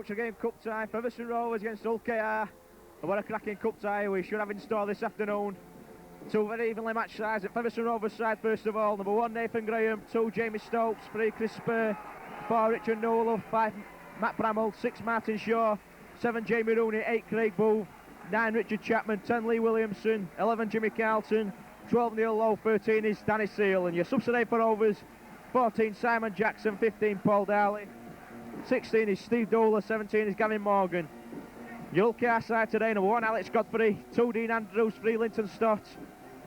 approach the game cup tie. Featherstone Rovers against Hull KR. And what a cracking cup tie we should have in store this afternoon. Two very evenly matched sides. At Featherstone Rovers side, first of all, number 1 Nathan Graham, 2 Jamie Stokes, 3 Chris Spur, 4 Richard Newell, 5 Matt Bramall, 6 Martin Shaw, 7 Jamie Rooney, 8 Craig Booth, 9 Richard Chapman, 10 Lee Williamson, 11 Jimmy Carlton, 12 Neil Lowe, 13 is Danny Seal. And your subs today for Rovers, 14 Simon Jackson, 15 Paul Darley, 16 is Steve Dooler, 17 is Gavin Morgan. Your Hull KR side today, number 1 Alex Godfrey, 2 Dean Andrews, 3 Linton Stott,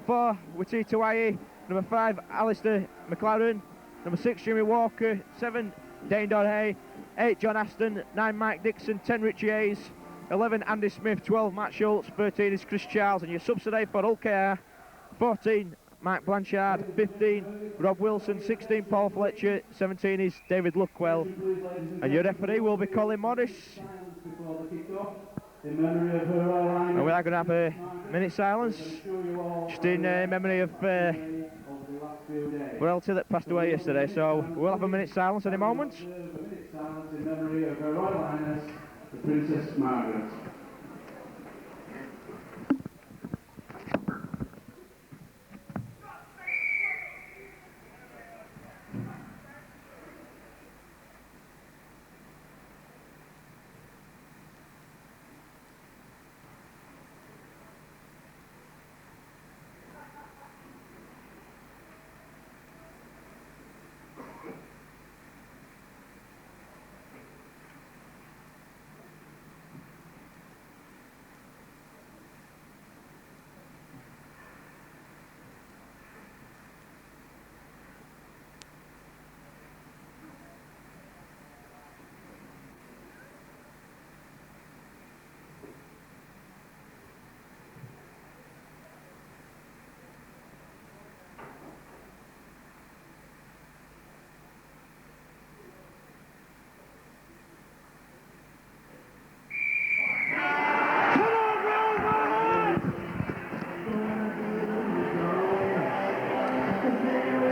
4 Wati Tawaii, number 5 Alistair McLaren, number 6 Jimmy Walker, 7 Dane Dorhay, 8 John Aston, 9 Mike Dixon, 10 Richie Hayes, 11 Andy Smith, 12 Matt Schultz, 13 is Chris Charles. And your subs today for Hull KR, 14 Mike Blanchard, 15 Rob Wilson, 16 Paul Fletcher, 17 is David Luckwell. And your referee will be Colin Morris. And we are going to have a minute silence, just in memory of royalty that passed away yesterday. So we'll have a minute silence any moment. In memory of Her Royal Highness, the Princess Margaret.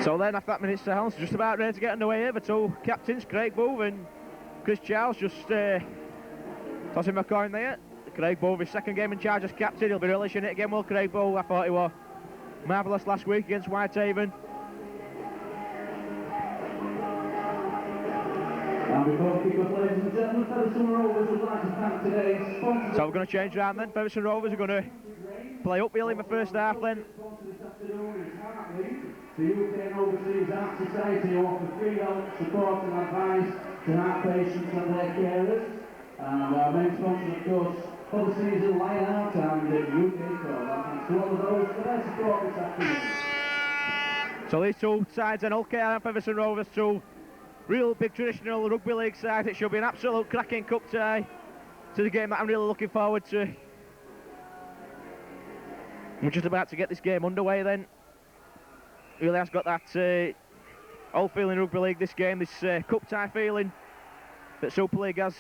So then, after that minute's silence, just about ready to get underway here. The two captains, Craig Booth and Chris Charles, just tossing a coin there. Craig Booth, his second game in charge as captain, he'll be relishing it again. Well, Craig Booth, I thought he was marvellous last week against Whitehaven. And before we kick off, ladies and gentlemen, Featherstone Rovers would like to thank today's sponsors. So we're going to change round then. Featherstone Rovers are going to play uphill in the first half then. The UK and Overseas Art Society offer free help, support and advice to heart patients and their carers. And our main sponsor, of course, for the season, Lionheart and the UK Club. And thanks to all of those for their support this afternoon. So these two sides, and Hull KR and Featherstone Rovers, two real big traditional rugby league sides. It should be an absolute cracking cup tie to the game that I'm really looking forward to. We're just about to get this game underway then. Really has got that old feeling rugby league, this game, this cup tie feeling that Super League has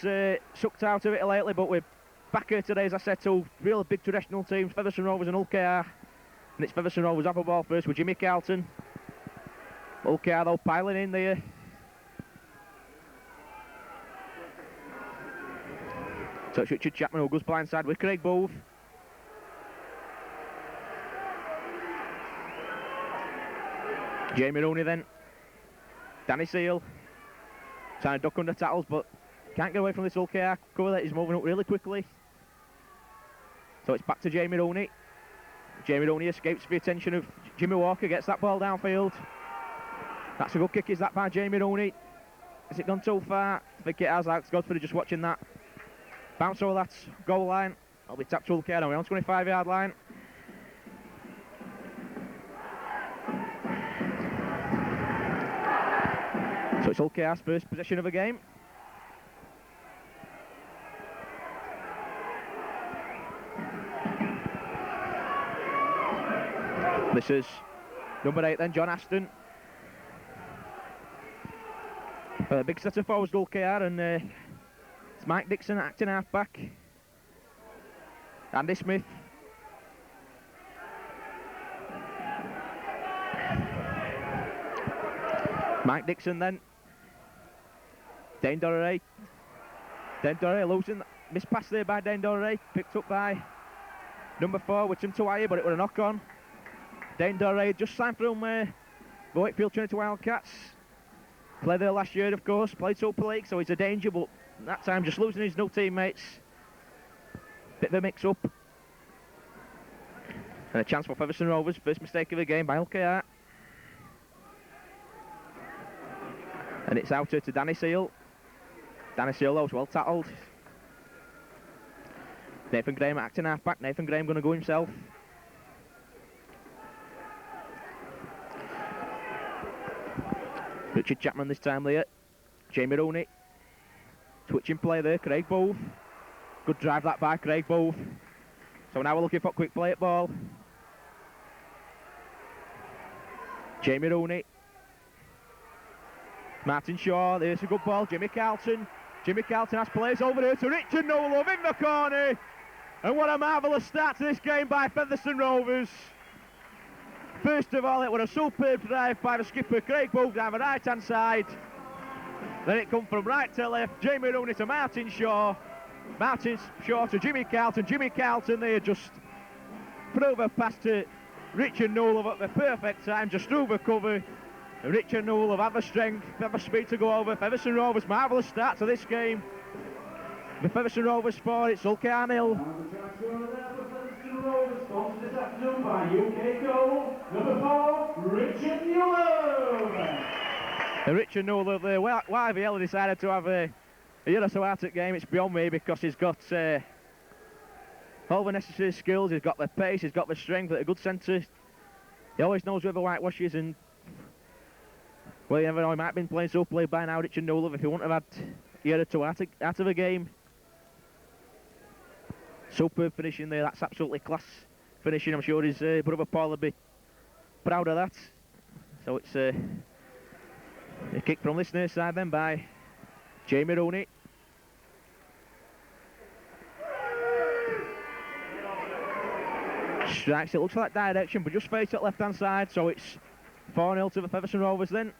sucked out of it lately. But we're back here today, as I said, two real big traditional teams, Featherstone Rovers and Hull KR. And it's Featherstone Rovers have a ball first with Jimmy Carlton. Hull KR though piling in there. So it's Richard Chapman who goes blindside with Craig Booth. Jamie Rooney then. Danny Seal. Trying to duck under tackles, but can't get away from this Hull KR cover that he's moving up really quickly. So it's back to Jamie Rooney. Jamie Rooney escapes the attention of Jimmy Walker, gets that ball downfield. That's a good kick, is that by Jamie Rooney? Has it gone too far? I think it has. Alex Godfrey just watching that. Bounce over that goal line. That'll be tapped to Hull KR now. We're on 25-yard line. So it's Hull KR's first possession of the game. This is number 8 then, John Aston. A big set of forwards, Hull KR, and it's Mike Dixon acting half-back. Andy Smith. Mike Dixon then. Dane Dorray. Dendore losing, missed pass there by Dendore, picked up by number 4, Wickham Tuwai, but it was a knock on. Dendore just signed from the Wakefield Trinity Wildcats. Played there last year, of course, played Super League, so he's a danger, but that time just losing his new teammates. Bit of a mix-up. And a chance for Featherstone Rovers, first mistake of the game by LKR. And it's out to Danny Seal. Danny Seal, though, was well tackled. Nathan Graham acting half-back. Nathan Graham going to go himself. Richard Chapman this time there. Jamie Rooney. Switching play there, Craig Bove. Good drive that by Craig Bove. So now we're looking for quick play at ball. Jamie Rooney. Martin Shaw, there's a good ball. Jimmy Carlton. Jimmy Carlton has players over here to Richard Nolove in the corner. And what a marvellous start to this game by Featherstone Rovers. First of all, it was a superb drive by the skipper, Craig Bove, down the right-hand side. Then it come from right to left. Jamie Rooney to Martin Shaw. Martin Shaw to Jimmy Carlton. Jimmy Carlton there just put over pass to Richard Nolove at the perfect time, just through the cover. And Richard Nolove have the strength, have the speed to go over. Featherstone Rovers, marvellous start to this game. The Featherstone Rovers 4, it's Ulker 0. Sponsored this afternoon by UK Gold, number 4, Richard Nolove. And Richard Nolove there, why the hell he decided to have a year or so out at game, it's beyond me, because he's got all the necessary skills, he's got the pace, he's got the strength, a good centre. He always knows where the whitewash and well, you never know, he might have been playing so play by now, Richard Nolove, if he wouldn't have had a year or two out of the game. Superb finishing there, that's absolutely class finishing. I'm sure his brother Paul will be proud of that. So it's a kick from this near side then by Jamie Rooney. Strikes, it looks like that direction, but just face it left hand side, so it's 4-0 to the Featherstone Rovers then.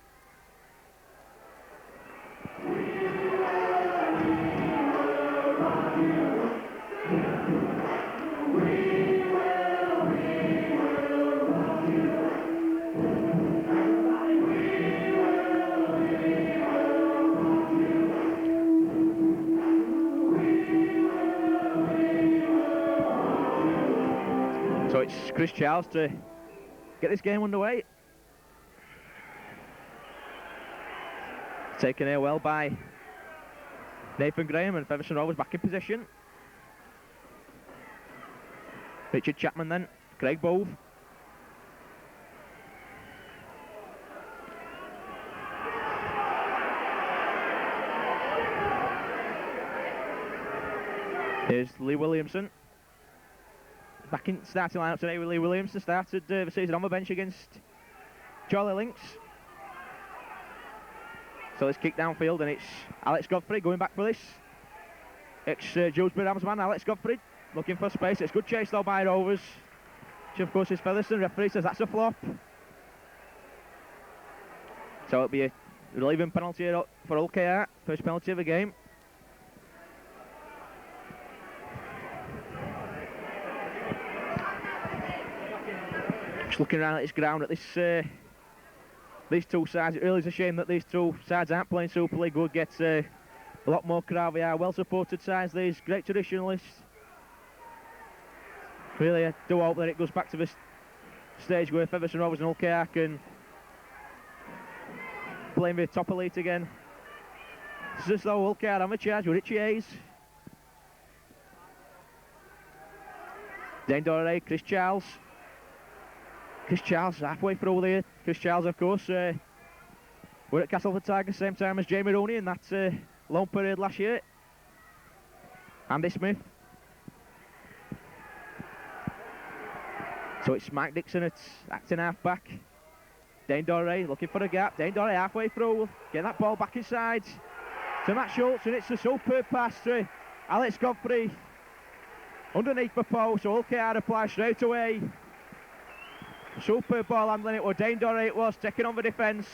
So it's Chris Charles to get this game underway. Taken here well by Nathan Graham, and Featherstone Rovers back in position. Richard Chapman then, Craig Bove. Here's Lee Williamson. Back in starting lineup today with Lee Williamson. Started the season on the bench against Charlie Lynx. So it's kick downfield, and it's Alex Godfrey going back for this. Ex-Dewsbury Rams man, Alex Godfrey, looking for space. It's good chase though by Rovers, which of course is Featherstone. Referee says that's a flop. So it'll be a relieving penalty here for LKR, first penalty of the game. Just looking around at this ground at this these two sides, it really is a shame that these two sides aren't playing Super League. Would get a lot more crowd. They are well supported sides, these great traditionalists. Really, I do hope that it goes back to this stage where Featherstone Rovers and LKR can play in the top elite again. It's just though LKR on the charge with Richie Hayes. Dane Doré, Chris Charles. Chris Charles halfway through there. Chris Charles, of course, were at Castleford Tigers same time as Jamie Rooney in that loan period last year. Andy Smith. So it's Mike Dixon at acting half-back. Dane Doré looking for a gap. Dane Doré halfway through. Get that ball back inside to Matt Schultz, and it's a superb pass to Alex Godfrey. Underneath the post, so LKR apply straight away. Superb ball handling, it was Dane Doré, it was taking on the defence.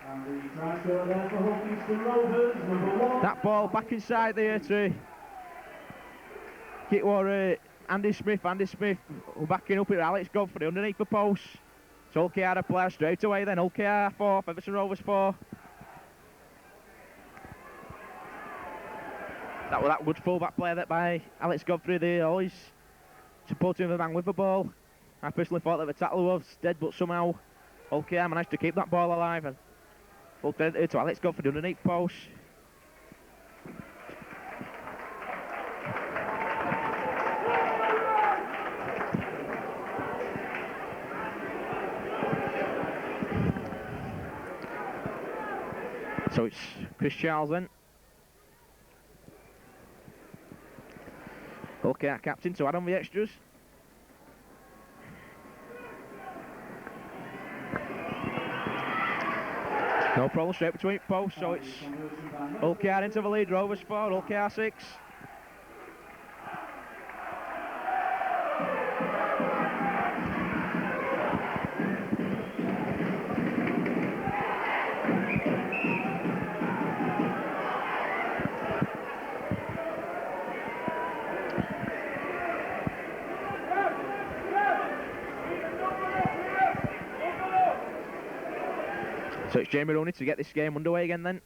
And the transfer there for Hull Rovers, number 1. That ball back inside there to it was Andy Smith backing up with Alex Godfrey underneath the post. So Hull KR a player straight away then. Hull KR 4, Featherstone Rovers 4. That was that good full-back play that by Alex Godfrey there, always supporting the man with the ball. I personally thought that the tackle was dead, but somehow Hull KR managed to keep that ball alive. And full credit to Alex Godfrey underneath post. So it's Chris Charles then. Okay, our captain to add on the extras. No problem, straight between posts, so it's Hull KR into the lead, Rovers 4, Hull KR 6. So it's Jamie Rooney to get this game underway again then.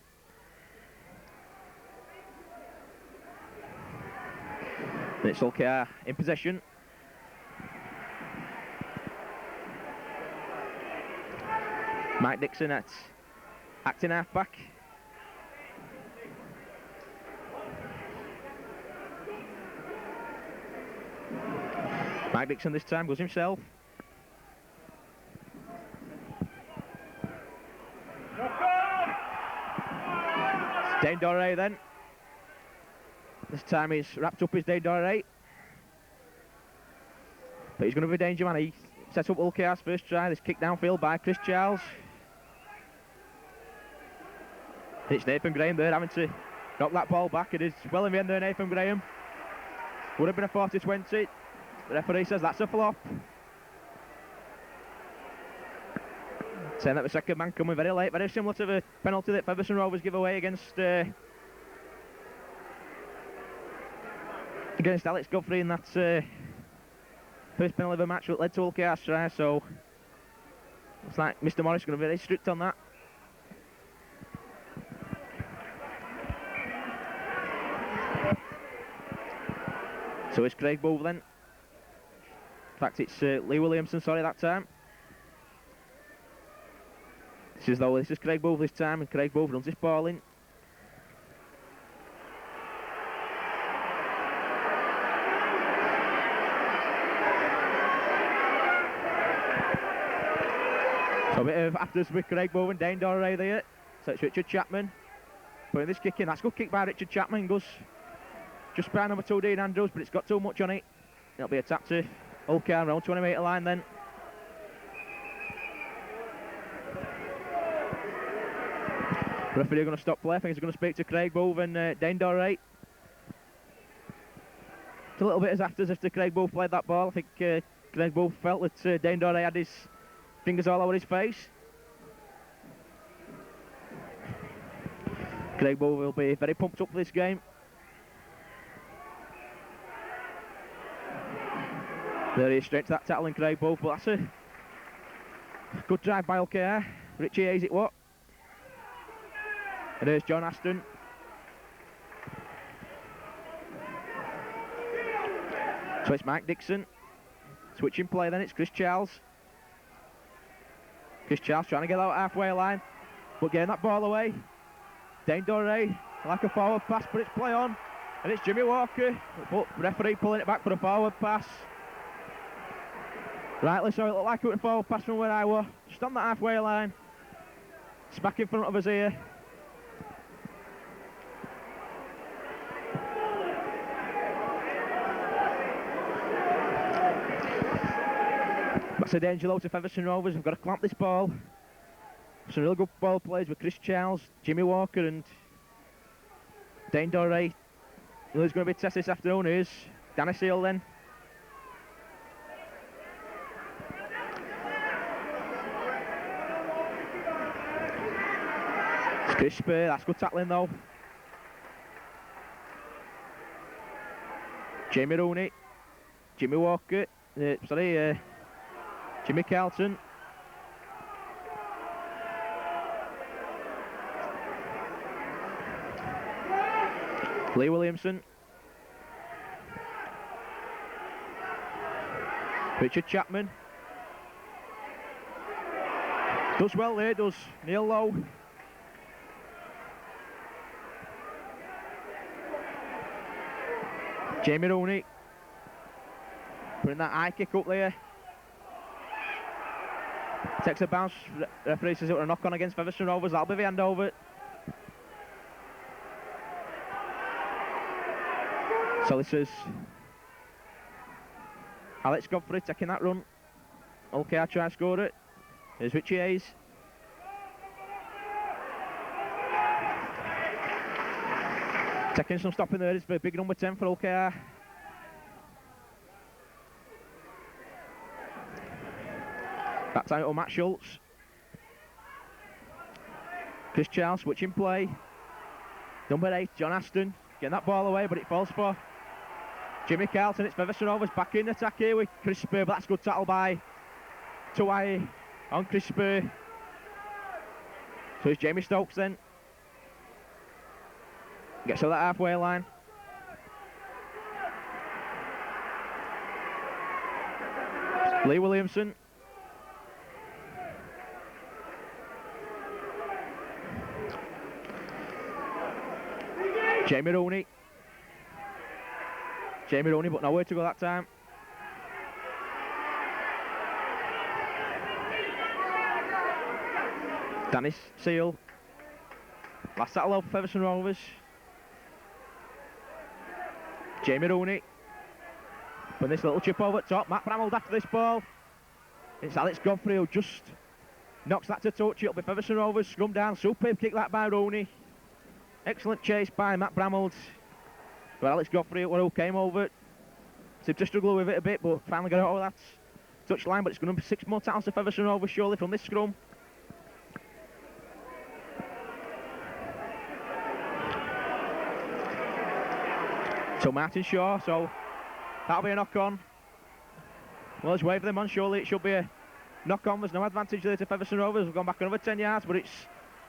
And it's Hull KR in possession. Mike Dixon at acting half-back. Mike Dixon this time goes himself. Dane Doré then. This time he's wrapped up his Dane Doré. But he's going to be a danger man. He sets up Hull KR's first try. This kick downfield by Chris Charles. And it's Nathan Graham there having to knock that ball back. It is well in the end there, Nathan Graham. Would have been a 40-20. The referee says that's a flop. Saying that the second man coming very late, very similar to the penalty that Featherstone Rovers give away against Alex Godfrey in that first penalty of the match that led to Hull KR's try. So looks like Mr. Morris is going to be very strict on that. So it's Craig Bove then. In fact, it's Lee Williamson, sorry, that time. This is Craig Bove this time, and Craig Bove runs this ball in. So a bit of afters with Craig Bove and Dane Doré there. So it's Richard Chapman putting this kick in. That's a good kick by Richard Chapman. Goes just by number 2 Dean Andrews, but it's got too much on it. It'll be a tap to Hull KR around 20 metre line then. Referee are going to stop play. I think he's going to speak to Craig Bove and Dane Doré. It's a little bit as afters after Craig Bove played that ball. I think Craig Bove felt that Dane Doré had his fingers all over his face. Craig Bove will be very pumped up for this game. There he is, straight to that tackle in Craig Bove, but that's a good drive by Hull KR. Richie Hayes it what? And there's John Aston. So it's Mike Dixon. Switching play then, it's Chris Charles. Chris Charles trying to get out halfway line, but getting that ball away. Dane Doré, like a forward pass, but it's play on. And it's Jimmy Walker, but referee pulling it back for a forward pass. Rightly so, it looked like it was a forward pass from where I was. Just on that halfway line. It's back in front of us here. That's a danger low to Featherstone Rovers. We've got to clamp this ball. Some real good ball plays with Chris Charles, Jimmy Walker and Dane Doré. Who's going to be tested this afternoon is Danny Seal then. Crisp, that's good tackling though. Jamie Rooney, Jimmy Walker, Jimmy Carlton. Lee Williamson. Richard Chapman. Does well there, does Neil Lowe. Jamie Rooney. Putting that high kick up there. Takes a bounce. Referee says it was a knock on against Featherstone Rovers. That'll be the end over. So this is Alex Godfrey taking that run. Okay, I try to score it. Here's Richie Hayes. Taking some stopping there. It's a big number 10 for OKR. Back time to Matt Schultz. Chris Charles switching play. Number 8, John Aston. Getting that ball away, but it falls for Jimmy Carlton. It's Featherstone Rovers back in attack here with Chris Spur, but that's a good tackle by Tuai on Chris Spur. So it's Jamie Stokes then. Gets to that halfway line. Lee Williamson. Jamie Rooney. Jamie Rooney, but nowhere to go that time. Dennis Seal. Last tackle out for Featherstone Rovers. Jamie Rooney. With this little chip over the top. Matt Bramwell after this ball. It's Alex Godfrey who just knocks that to touch. It'll be Featherstone Rovers. Scrum down. Superb kick that by Rooney. Excellent chase by Matt Bramwell. But Alex Godfrey who came over. Seemed to struggle with it a bit, but finally got out of that touch line. But it's going to be 6 more tackles to Featherstone Rovers surely from this scrum. So Martin Shaw, so that'll be a knock-on. Well, let's wave them on, surely it should be a knock-on. There's no advantage there to Featherstone Rovers. We've gone back another 10 yards, but it's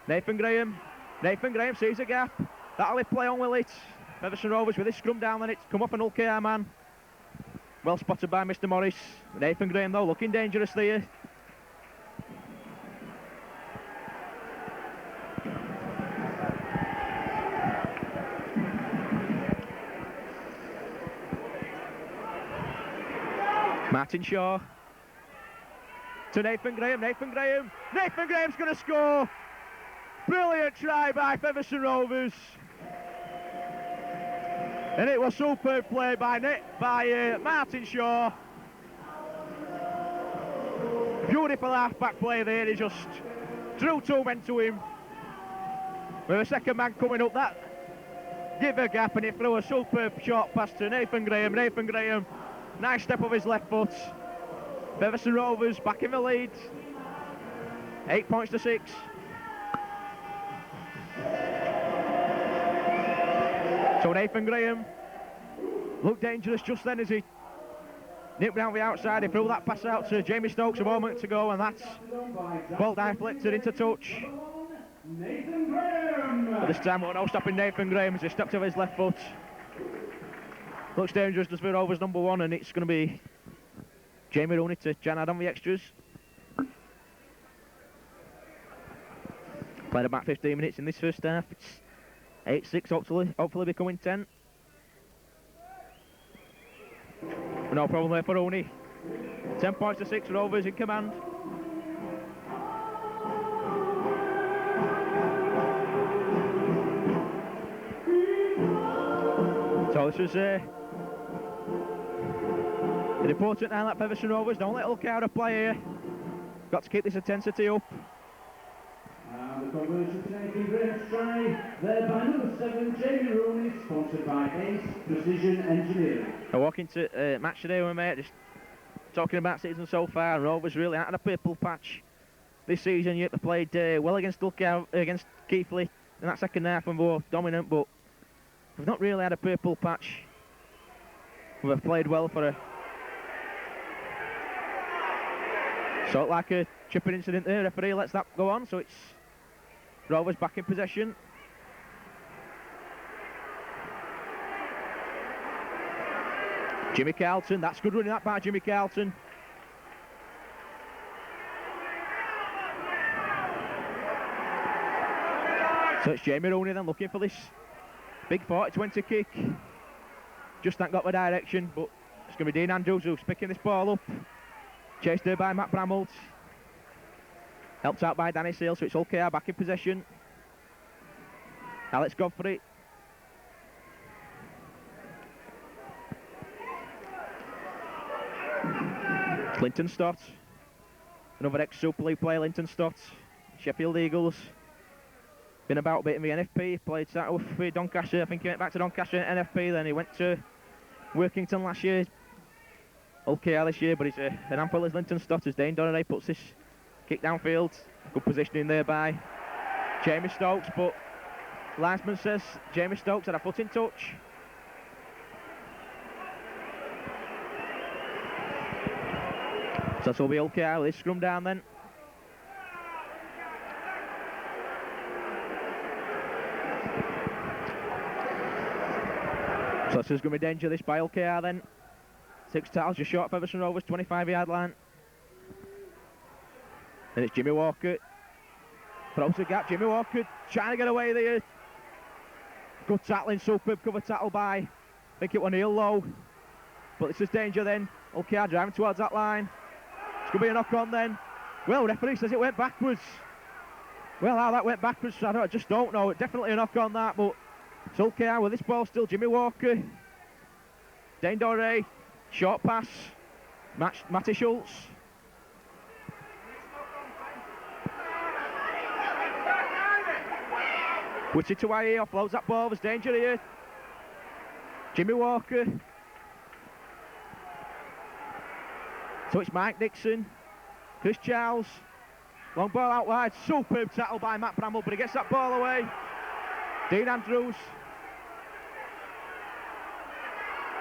Nathan Graham. Nathan Graham sees a gap. That'll be play on, will it? Featherstone Rovers with this scrum down, and it's come off an OKR man. Well spotted by Mr. Morris. Nathan Graham, though, looking dangerous there. Martin Shaw to Nathan Graham. Nathan Graham's going to score. Brilliant try by Featherstone Rovers. And it was superb play by Martin Shaw. Beautiful half-back play there. He just drew 2 men to him. With a second man coming up, that give a gap, and he threw a superb shot pass to Nathan Graham. Nathan Graham, nice step of his left foot. Featherstone Rovers back in the lead. 8 points to 6. So Nathan Graham looked dangerous just then as he nipped down the outside. He threw that pass out to Jamie Stokes a moment to go, and that's ball deflected into touch. But this time we're no stopping Nathan Graham as he stepped to his left foot. Looks dangerous, does the Rovers number 1, and it's going to be Jamie Rooney to Jan add on the extras. Played about 15 minutes in this first half. It's 8-6, hopefully becoming 10. No problem there for Rooney. 10 points to 6, Rovers in command. So this is an important now that Featherstone Rovers don't let Ulcara play here. Got to keep this intensity up. And the conversion to Nathan Graham's try there by number 7, Jamie Rooney, sponsored by Ace Precision Engineering. I walk into match today with my mate, just talking about season so far. Rovers really out of the purple patch this season. Yet they played well against Ulcara, against Keighley in that second half and were dominant, but we've not really had a purple patch. We've played well for a sort of like a tripping incident there. Referee lets that go on, so it's Rovers back in possession. Jimmy Carlton, that's good running that by Jimmy Carlton. So it's Jamie Rooney then looking for this big 40-20 kick. Just ain't got the direction, but it's going to be Dean Andrews who's picking this ball up. Chased there by Matt Bramall. Helped out by Danny Sale, so it's OKR back in possession. Alex Godfrey. Clinton Stott. Another ex-Super League player, Linton Stott. Sheffield Eagles. Been about a bit in the NFP. Played that with Doncaster. I think he went back to Doncaster in NFP, then he went to Workington last year. OKR this year, but he's an ample as Linton Stott as Dane Donneray puts this kick downfield. Good positioning there by Jamie Stokes, but linesman says Jamie Stokes had a foot in touch. So this will be OKR with this scrum down then. So this is going to be danger this by OKR then. 6 tackles just short of Featherstone Rovers, 25-yard line. And it's Jimmy Walker. Throws the gap, Jimmy Walker trying to get away there. Good tackling, superb cover tackle by, I think it was Neil Lowe. But this is danger then. OKR driving towards that line. It's going to be a knock on then. Well, referee says it went backwards. Well, how that went backwards, I just don't know. Definitely a knock on that, but it's OKR with this ball still. Jimmy Walker. Dane Doré. Short pass. Matty Schultz. Witty to Hawaii offloads that ball. There's danger here. Jimmy Walker. So it's Mike Dixon. Chris Charles. Long ball out wide. Superb tackle by Matt Bramall, but he gets that ball away. Dean Andrews.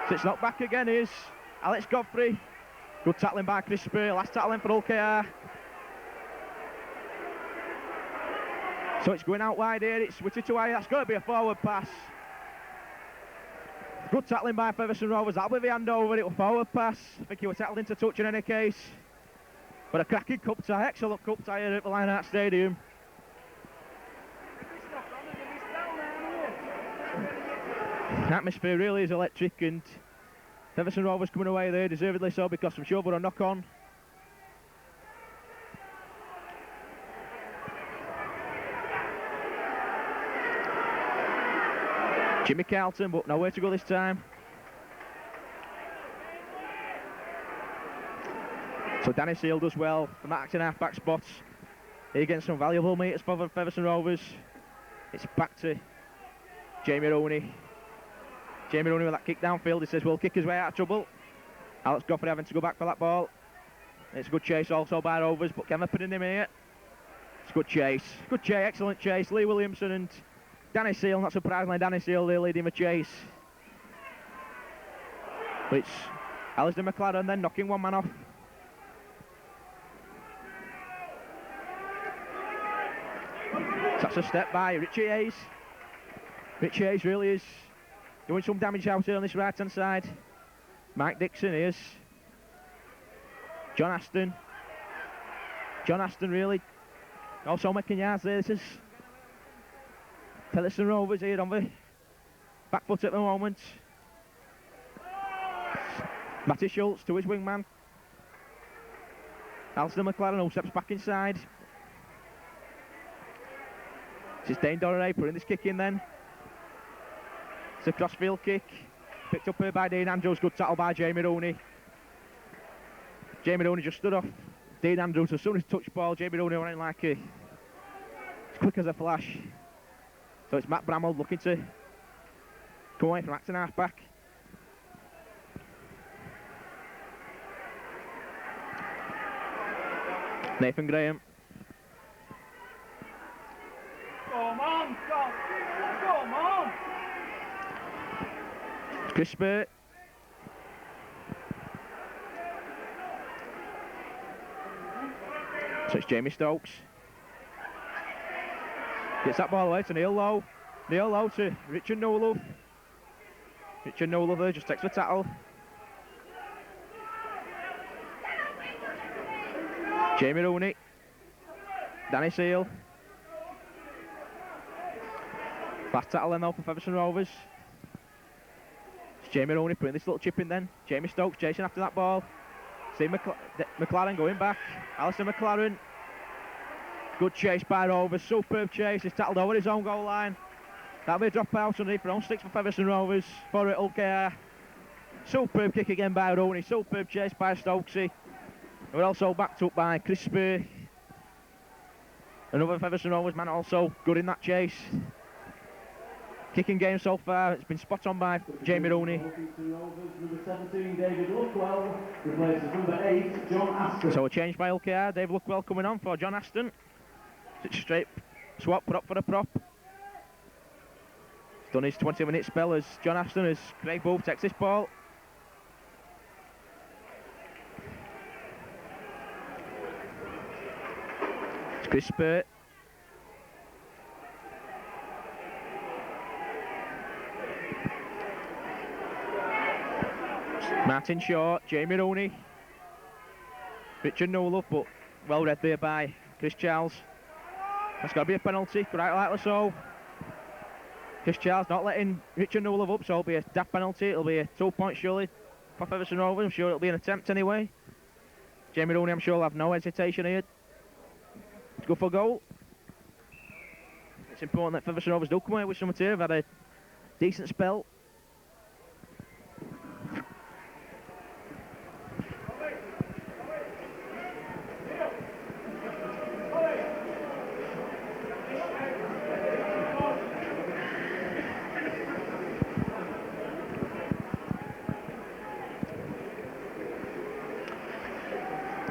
So it's knocked back again is Alex Godfrey. Good tackling by Chris Spur. Last tackling for OKR. So it's going out wide here. It's Witty to Hawaii. That's got to be a forward pass. Good tackling by Featherstone Rovers. That'll be the handover. It was forward pass. I think he was tackled into touch in any case. But a cracking cup tie. Excellent cup tie here at the Lionheart Stadium. The atmosphere really is electric, and Featherstone Rovers coming away there, deservedly so, because I'm sure we're a knock on. Jimmy Carlton, but nowhere to go this time. So Danny Seal does well from that acting half-back spot. He gets some valuable meters for Featherstone Rovers. It's back to Jamie Rooney. Jamie Rooney with that kick downfield. He says, we'll kick his way out of trouble. Alex Godfrey having to go back for that ball. It's a good chase also by Rovers, but can they put in him here? It's a good chase. Good chase, excellent chase. Lee Williamson and Danny Seal, not surprisingly, Danny Seal there leading the chase. But it's Alistair McLaren then knocking one man off. That's a step by Richie Hayes. Richie Hayes really is doing some damage out here on this right hand side. Mike Dixon is. John Aston. John Aston really also making yards there. This is Featherstone Rovers here on the back foot at the moment. Matty Schultz to his wingman. Alistair McLaren who steps back inside. This is Dane Doré putting this kick in then. It's a crossfield kick. Picked up here by Dean Andrews. Good tackle by Jamie Rooney. Jamie Rooney just stood off Dean Andrews. As soon as he touched ball, Jamie Rooney running like as quick as a flash. So it's Matt Bramall looking to come away from acting half back. Nathan Graham. Come on, Tom. Come on. Crispy. So it's Jamie Stokes. Gets that ball away to Neil Lowe. Neil Lowe to Richard Newlove. Richard Newlove there just takes the tackle. Jamie Rooney. Danny Seal. Fast tackle then though for Featherstone Rovers. It's Jamie Rooney putting this little chip in then. Jamie Stokes chasing after that ball. Steve McLaren going back. Alistair McLaren. Good chase by Rovers. Superb chase. He's tackled over his own goal line. That'll be a drop out underneath for own sticks for Featherstone Rovers. For it, OKR. Superb kick again by Rooney. Superb chase by Stokesy. We're also backed up by Crispy. Another Featherstone Rovers man also good in that chase. Kicking game so far, it's been spot on by Jamie Rooney. Number 17, David Luckwell, replaces number 8, John Aston. So a change by LKR, David Luckwell coming on for John Aston. Straight swap, prop for a prop. He's done his 20-minute spell as John Aston as Craig Booth takes this ball. It's Crispy. Martin Short, Jamie Rooney, Richard Newlove, but well read there by Chris Charles. That's got to be a penalty, quite likely so. Chris Charles not letting Richard Newlove up, so it'll be a daft penalty. It'll be a 2-point surely for Featherstone Rovers. I'm sure it'll be an attempt anyway. Jamie Rooney, I'm sure, will have no hesitation here to go for goal. It's important that Featherstone Rovers do come away with something here. They've had a decent spell.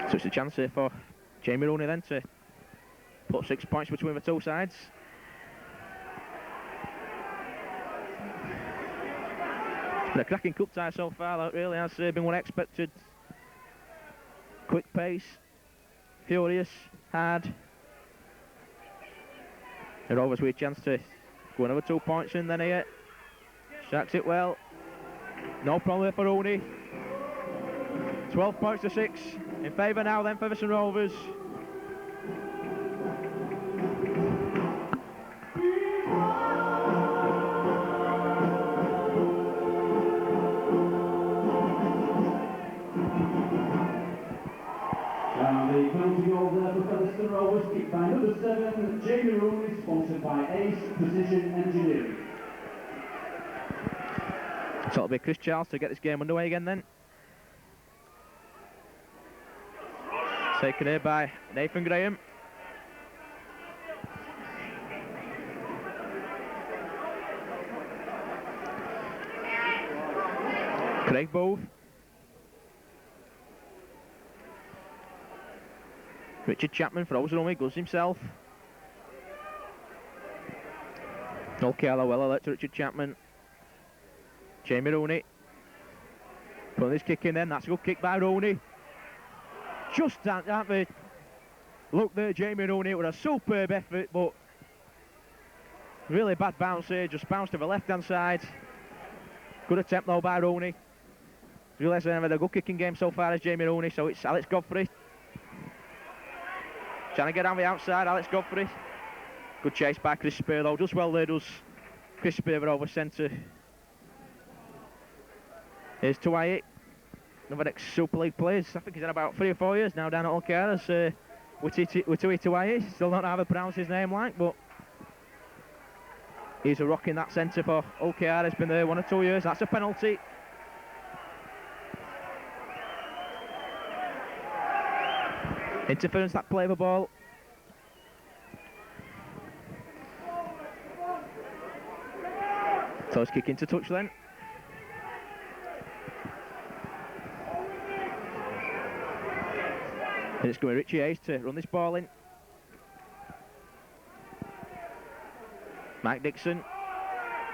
So it's a chance here for Jamie Rooney then to put 6 points between the two sides. It's been a cracking cup tie so far, that really has been what I expected. Quick pace, furious, hard. And Rovers with a chance to go another 2 points in then here. Shacks it well. No problem for Rooney. 12 points to 6. In favour now then, Featherstone Rovers. And the penalty goal there for Featherstone Rovers, kicked by number 7, Jamie Rooney, sponsored by Ace Precision Engineering. So it'll be Chris Charles to get this game underway again then. Taken here by Nathan Graham. Craig Booth. Richard Chapman throws it away, goes himself. Okay, well alert to Richard Chapman. Jamie Rooney. Putting this kick in then, that's a good kick by Rooney. Just at the look there, Jamie Rooney, with a superb effort, but really bad bounce here, just bounced to the left-hand side. Good attempt though by Rooney. Realised they've had a good kicking game so far as Jamie Rooney, so it's Alex Godfrey. Trying to get on the outside, Alex Godfrey. Good chase by Chris Spear though, does well there, does Chris Spear over centre. Here's Tuwai. Another ex-Super League players. I think he's had about 3 or 4 years now down at OKR as Witui Tuwai. Still don't know how to pronounce his name like, but he's a rock in that centre for OKR. He's been there 1 or 2 years. That's a penalty. Interference, that play of the ball. So it's kick into touch then. And it's going to Richie Hayes to run this ball in. Mike Dixon,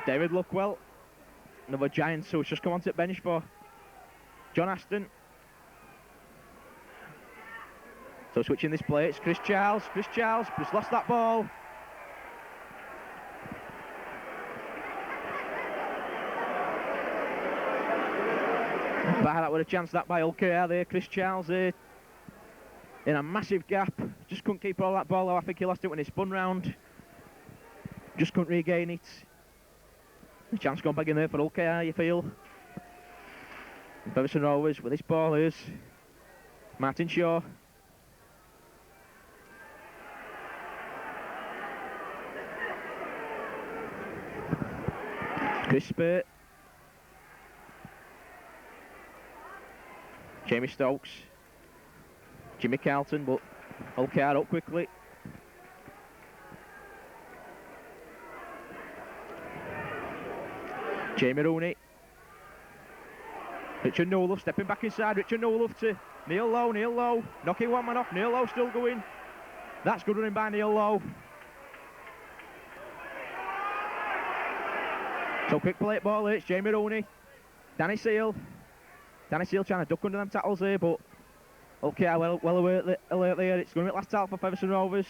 David Luckwell, another Giants who's just come onto the bench for John Aston. So switching this play, it's Chris Charles just lost that ball. That with a chance that by LKR there, Chris Charles there in a massive gap, just couldn't keep all that ball. I think he lost it when he spun round, just couldn't regain it. The chance gone back in there for LKR, you feel. Featherstone Rovers with this ball is Martin Shaw. Chris Spurt, Jamie Stokes, Jimmy Carlton, but LKR up quickly. Jamie Rooney, Richard Newlove stepping back inside, Richard Newlove to Neil Lowe, knocking one man off, Neil Lowe still going. That's good running by Neil Lowe. So quick play ball, it's Jamie Rooney, Danny Seal trying to duck under them tackles there, but okay, well alert there, it's going to be last tackle for Featherstone Rovers.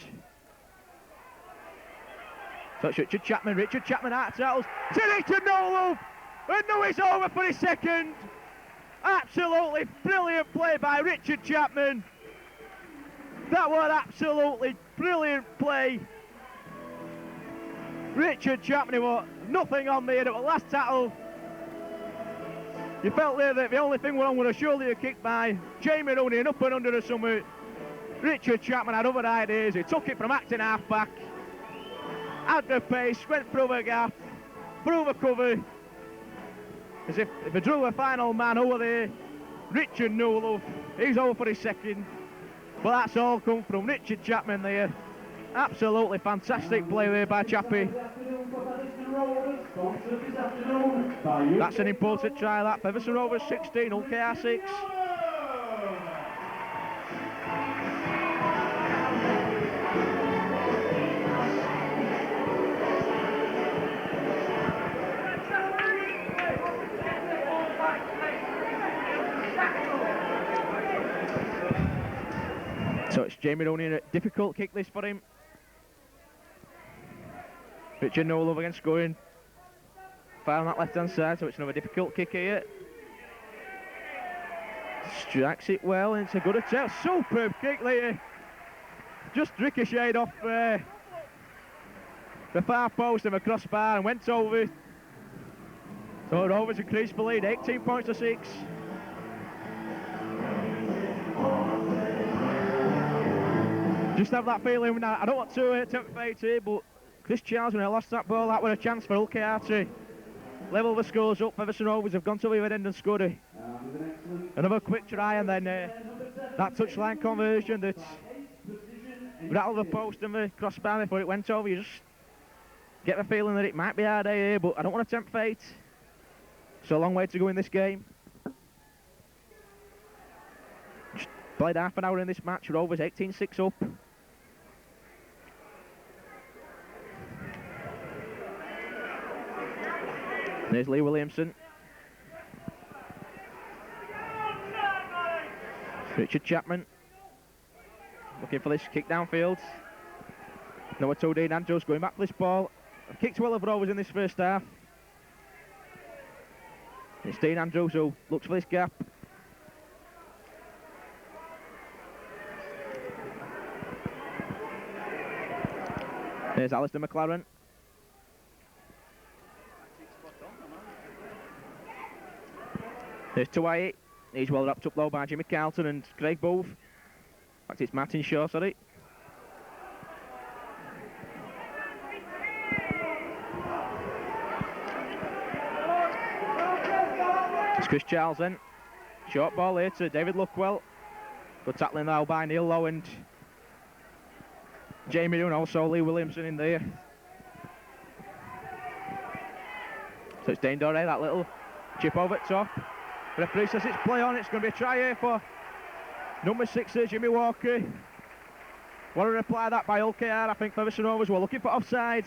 So it's Richard Chapman out of tackles, to Richard Newlove, and now it's over for his second. Absolutely brilliant play by Richard Chapman. That was absolutely brilliant play. Richard Chapman, was nothing on there at the last tackle. You felt there that the only thing wrong was a shoulder kick by Jamie Rooney and up and under the summit. Richard Chapman had other ideas. He took it from acting half-back, had the pace, went through the gap, through the cover. As if he drew a final man over there, Richard Newlove. He's over for his second. But that's all come from Richard Chapman there. Absolutely fantastic play there by Chappie. That's an important try, that. Featherstone Rovers 16, LKR 6. So it's Jamie Rooney, a difficult kick this for him. Richard Newlove against scoring. Far on that left hand side, so it's another difficult kick here. Strikes it well, and it's a good attempt. Superb kick there. Just ricocheted off the far post of a crossbar and went over. So Rovers increased the lead, 18 points to 6. Just have that feeling now. I don't want to tempt fate here, but Chris Charles, when I lost that ball, that was a chance for LKR to level the scores up. Featherstone Rovers have gone to the end and scored another quick try, and then that touchline conversion that rattled the post and the crossbar before it went over. You just get the feeling that it might be our day here, but I don't want to tempt fate. It's a long way to go in this game. Just played half an hour in this match. Rovers 18-6 up. There's Lee Williamson. Richard Chapman looking for this kick downfield. Number 2, Dean Andrews going back for this ball. Kicked well of Rovers in this first half. It's Dean Andrews who looks for this gap. There's Alistair McLaren. There's Tuai. He's well wrapped up though by Jimmy Carlton and Craig Booth. In fact, it's Martin Shaw, sorry. It's Chris Charles then. Short ball here to David Luckwell. Good tackling now by Neil Lowe and Jamie Rooney, also Lee Williamson in there. So it's Dane Doré, that little chip over the top. Referee says it's play on, it's going to be a try here for number 6 here, Jimmy Walker. What a reply that by LKR. I think Featherstone Rovers were looking for offside.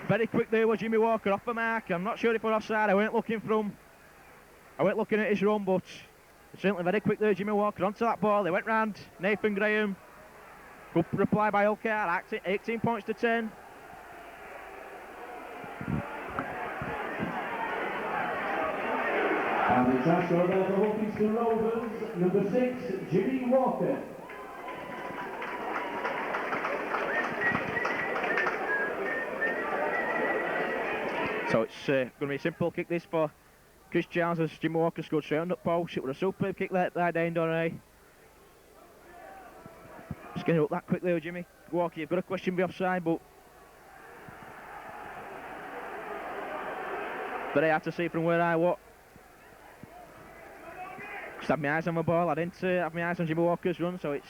Very quick there was Jimmy Walker off the mark. I'm not sure if we're offside. I weren't looking at his run, but certainly very quick there, Jimmy Walker onto that ball. They went round Nathan Graham. Good reply by Ulcar. 18 points to 10. And the transfer there for Featherstone Rovers, number 6, Jimmy Walker. So it's going to be a simple kick this for Chris Charles as Jimmy Walker scored straight on the post. It was a superb kick there by Dane Doré. Just getting up that quickly with Jimmy Walker. You've got a question be offside, but very hard to see from where I was. Just had my eyes on the ball. I didn't have my eyes on Jimmy Walker's run, so it's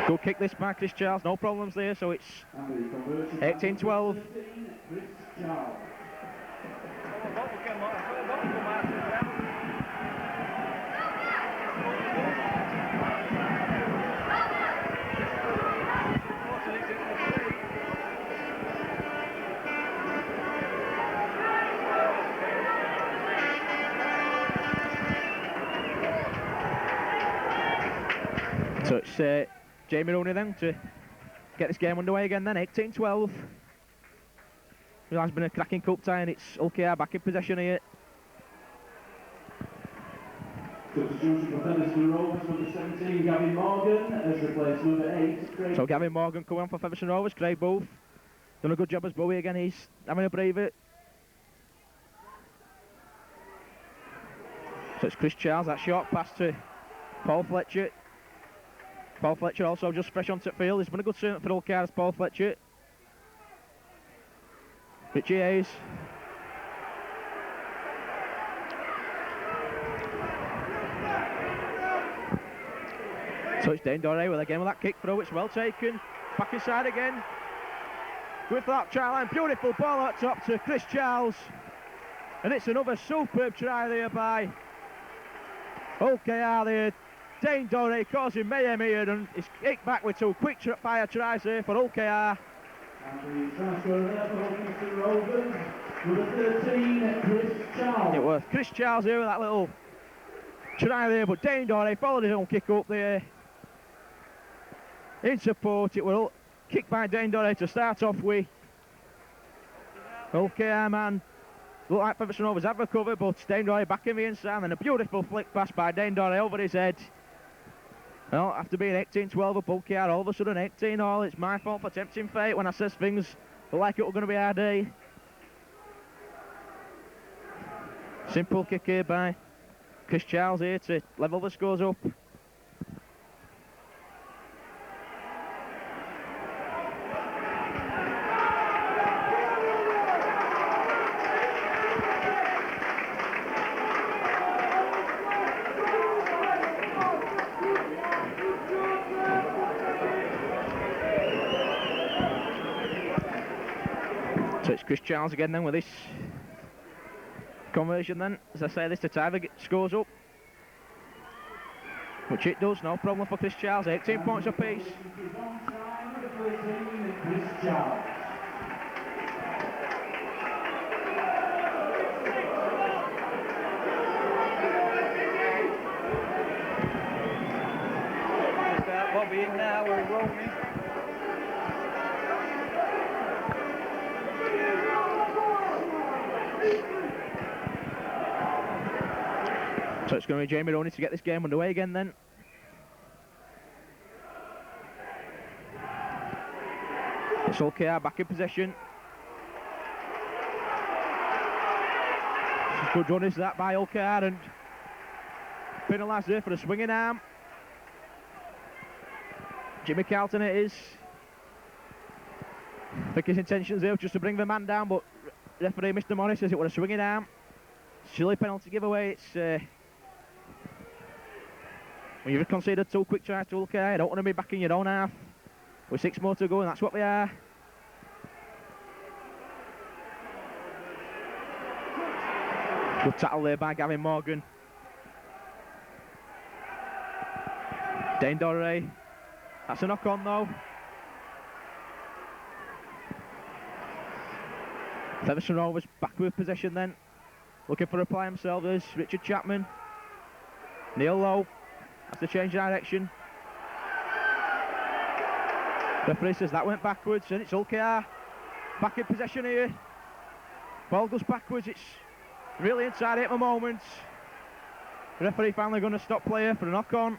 good kick this by Chris Charles, no problems there, so it's 18-12. So it's Jamie Rooney then to get this game underway again then, 18-12. It has been a cracking cup tie and it's Ulcar back in possession here. Substitution for Featherstone Rovers, number 17, Gavin Morgan, has replaced number 8, Craig. So Gavin Morgan coming on for Featherstone Rovers, Craig Booth. Done a good job as Bowie again, he's having a braver. So it's Chris Charles, that short pass to Paul Fletcher. Paul Fletcher also just fresh onto the field. He's been a good servant for Ulcar as Paul Fletcher. Richie Hayes. So it's Dane Doré with again with that kick throw. It's well taken. Back inside again. With that try line. Beautiful ball out top to Chris Charles. And it's another superb try there by Ulcar there. Dane Doré causing mayhem here and it's kicked back with two quick fire tries there for Ulcar. And the transfer there for Featherstone Rovers, number 13, Chris Charles. It was Chris Charles here with that little try there, but Dane Doré followed his own kick up there. In support, it was kicked by Dane Doré to start off with. Ulcar man, looked like Featherstone Rovers have recovered, but Dane Doré back in the inside and a beautiful flick pass by Dane Doré over his head. Well, after being 18-12 up Ulcar, all of a sudden 18-all. It's my fault for tempting fate when I says things look like it were going to be our day. Simple kick here by Chris Charles here to level the scores up. So it's Chris Charles again then with this conversion then. As I say, this to tie the scores up. Which it does, no problem for Chris Charles, 18 points apiece. Chris Charles. Start Bobby in now, we're rolling. So it's going to be Jamie Rooney to get this game underway again then. It's Ulcar back in possession. Good run is that by Ulcar and penalised there for a swinging arm. Jimmy Carlton it is. I think his intentions there was just to bring the man down, but referee Mr. Morris says it was a swinging arm. Silly penalty giveaway. It's when you've conceded two quick tries to Ulcar, you don't want to be back in your own half with 6 more to go, and that's what we are. Good tackle there by Gavin Morgan. Dane Doré. That's a knock on though. Featherstone Rovers back with possession then. Looking for a play himself is Richard Chapman. Neil Lowe has to change direction. Referee says that went backwards and it's Ulkar back in possession here. Ball goes backwards, it's really inside at the moment. The referee finally going to stop play here for a knock on.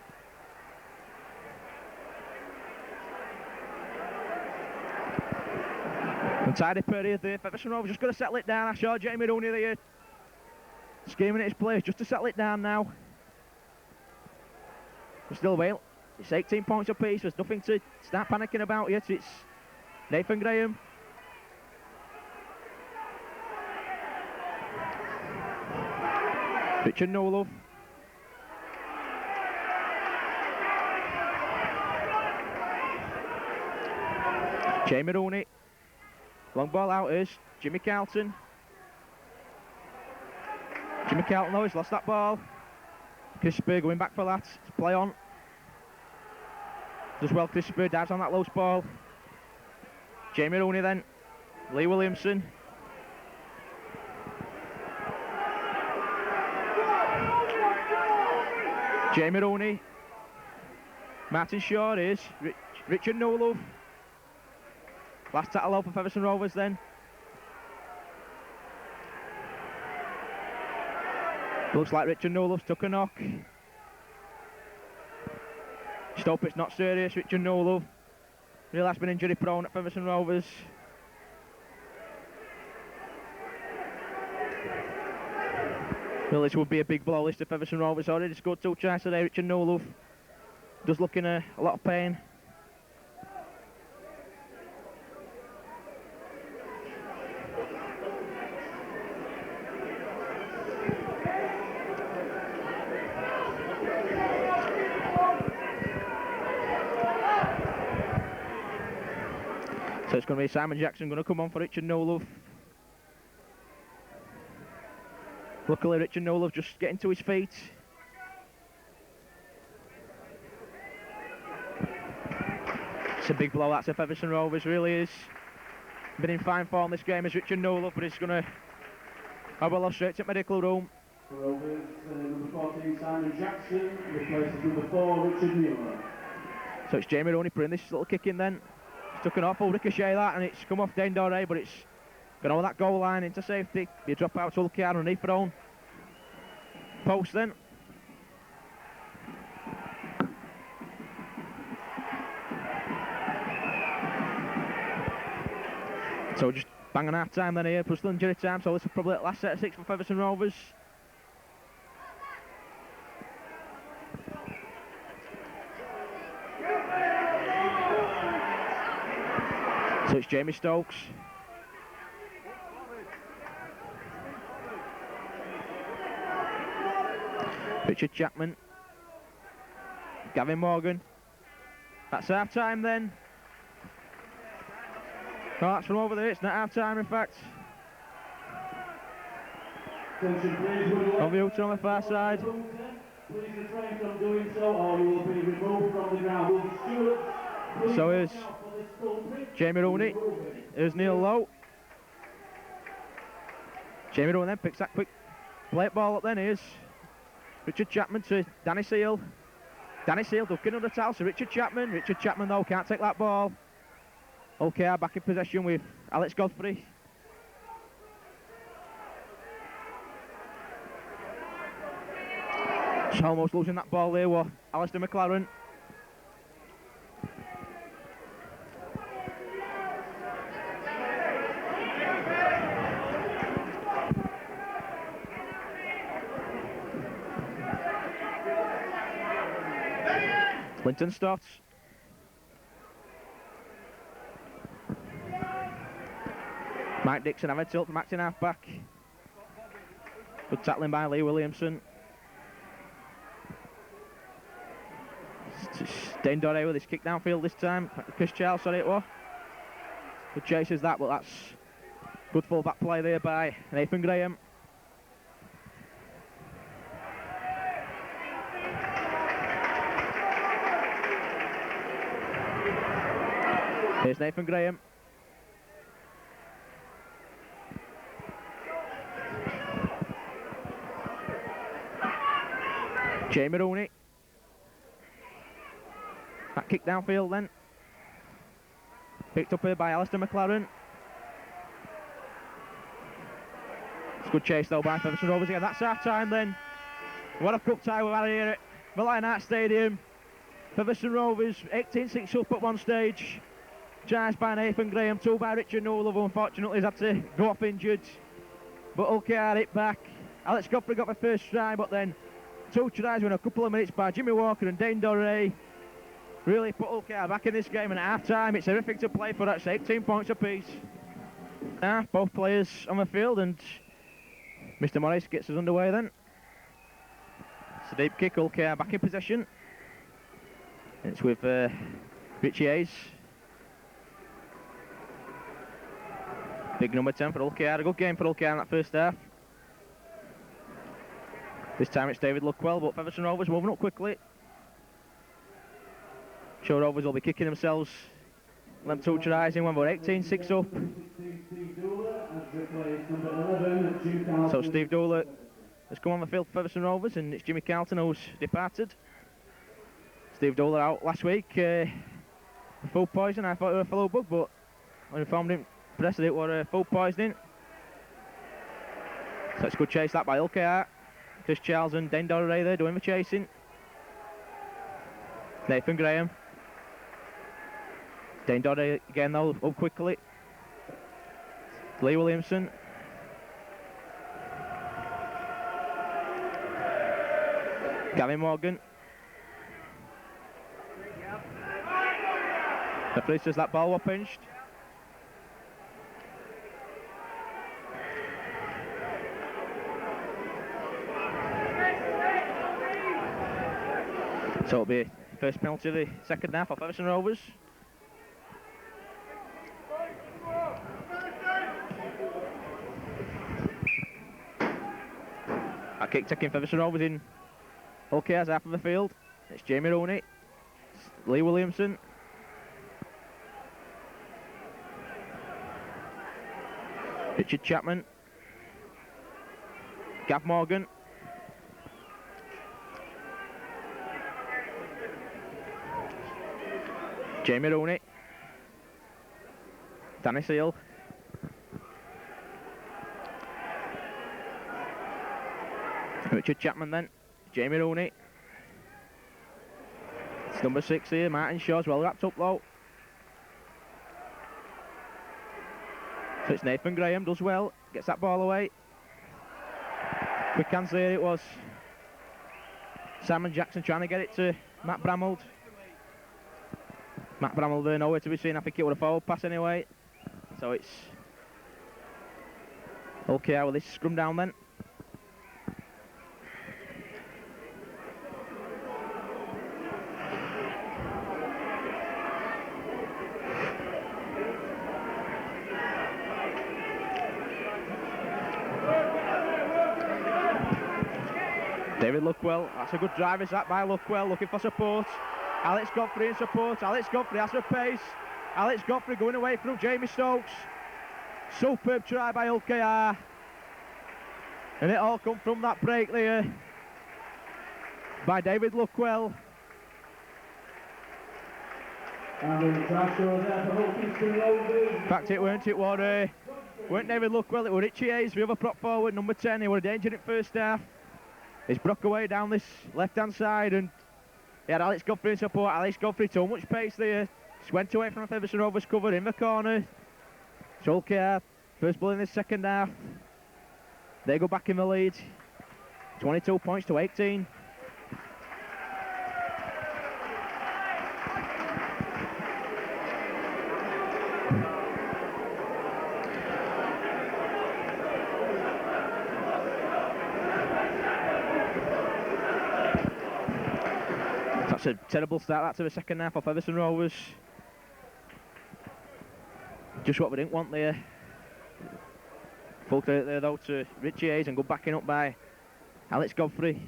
Untidy period there. Featherstone Rovers just got to settle it down. I saw Jamie Rooney there scheming at his place just to settle it down now. We're still waiting. It's 18 points apiece. There's nothing to start panicking about yet. It's Nathan Graham. Richard Nolov. Jamie Rooney. Long ball out is Jimmy Carlton. Jimmy Carlton though, he's lost that ball. Chris Spear going back for that. It's play on. As well, Chris Spear dives on that loose ball. Jamie Rooney then. Lee Williamson. Jamie Rooney. Martin Shaw is Richard Nolov. Last tackle out for Featherstone Rovers then. Looks like Richard Nolov's took a knock. Just hope it's not serious. Richard Nolov really has been injury prone at Featherstone Rovers. Well, this would be a big blow list to Featherstone Rovers. Already scored 2 tries today. Richard Nolov does look in a lot of pain. So it's going to be Simon Jackson going to come on for Richard Nolov. Luckily Richard Nolov just getting to his feet. It's a big blow, that's a Featherstone Rovers, really is. Been in fine form this game as Richard Nolov, but he's going to have a loss straight to the medical room. Rovers, number 14 Simon Jackson replaces number 4 Richard Mueller. So it's Jamie Rooney putting this little kick in then. He's took an awful ricochet that and it's come off Dane Doré, but it's gone over that goal line into safety. Be a drop out to Ulkar underneath their own post then. So just bang on half time then here, plus injury time, so this is probably the last set of 6 for Featherstone Rovers. So it's Jamie Stokes. Richard Chapman. Gavin Morgan. That's half time then. No, that's from over there, it's not half time in fact. On the outside on the far side. Please refrain from doing so or you will be removed from the ground. So here's Jamie Rooney. Here's Neil Lowe. Jamie Rooney then picks that quick plate ball up then. Here's Richard Chapman to Danny Seal. Danny Seal ducking under the towel, so Richard Chapman. Richard Chapman though can't take that ball. Okay, back in possession with Alex Godfrey. Just almost losing that ball there was Alistair McLaren. Linton starts. Mike Dixon having a tilt from acting half back. Good tackling by Lee Williamson. Dane Doré with his kick downfield this time. Chris Charles, sorry it was. Good chases that, but that's good full back play there by Nathan Graham. Here's Nathan Graham. Jamie Rooney. That kick downfield then. Picked up here by Alistair McLaren. It's a good chase though by Featherstone Rovers again. That's half time then. What a cup tie we've had here at the Lionheart Stadium. Featherstone Rovers 18-6 up at one stage. Charged by Nathan Graham, 2 by Richard Newell, who unfortunately has had to go off injured. But Ulkar hit back. Alex Godfrey got the first try, but then 2 tries in a couple of minutes by Jimmy Walker and Dane Doré. Really put Ulkar back in this game, and at half time it's everything to play for. That's 18 points apiece. Both players on the field, and Mr. Morris gets us underway then. It's a deep kick, Ulkar back in possession. It's with Richie Hayes. Big number 10 for Ulkar. A good game for Ulkar in that first half. This time it's David Luckwell, but Featherstone Rovers moving up quickly. Sure, Rovers will be kicking themselves. Them 2 tries in when we're 18-6 up. So Steve Dooler has come on the field for Featherstone Rovers, and it's Jimmy Carlton who's departed. Steve Dooler out last week. Food poison. I thought it was a fellow bug, but I informed him the rest of it were food poisoning. So it's a good chase that by Ulkar. Chris Charles and Dane Doré there doing the chasing. Nathan Graham. Dane Doré again though, up quickly. Lee Williamson. Gavin Morgan. The police says that ball was pinched. So it'll be first penalty of the second half for Featherstone Rovers. A kick taking Featherstone Rovers in Ulkar's half of the field. It's Jamie Rooney. It's Lee Williamson. Richard Chapman. Gav Morgan. Jamie Rooney. Danny Seal. Richard Chapman then. Jamie Rooney. It's number 6 here, Martin Shaw's well wrapped up though. So it's Nathan Graham, does well, gets that ball away. Quick hands there it was. Simon Jackson trying to get it to Matt Bramald. Matt Bramald there nowhere to be seen. I think it would have forward pass anyway. So it's okay with this scrum down then. David Luckwell, that's a good drive, is that by Luckwell, looking for support. Alex Godfrey in support, Alex Godfrey has a pace. Alex Godfrey going away from Jamie Stokes. Superb try by Ulkar. And it all come from that break there by David Luckwell. And the track goes there for Featherstone Rovers. In fact, it weren't David Luckwell, it was Richie Hayes, the other prop forward, number 10. He was a danger in first half. He's broke away down this left-hand side, and he had Alex Godfrey in support. Alex Godfrey, too much pace there. Just went away from a Featherstone Rovers cover in the corner. Ulkar, first ball in this second half. They go back in the lead. 22 points to 18. That's a terrible start to the second half of Featherstone Rovers. Just what we didn't want there. Full credit there though to Richie Hayes and good backing up by Alex Godfrey.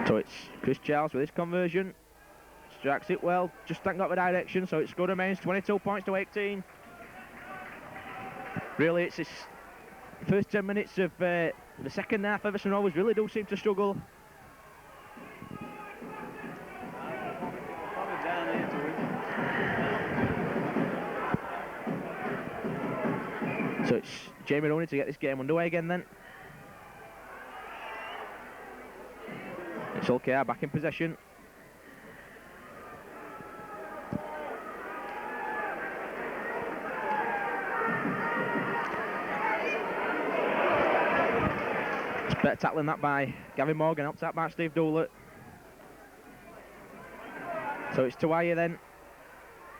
So it's Chris Charles with his conversion. Strikes it well, just hasn't got the direction, so it score remains 22 points to 18. Really, it's this first 10 minutes of the second half. Featherstone Rovers really do seem to struggle. Probably down here to it. So it's Jamie Rooney to get this game underway again then. It's OKR back in possession. It's better tackling that by Gavin Morgan, helped out by Steve Doolett. So it's Tawaye then.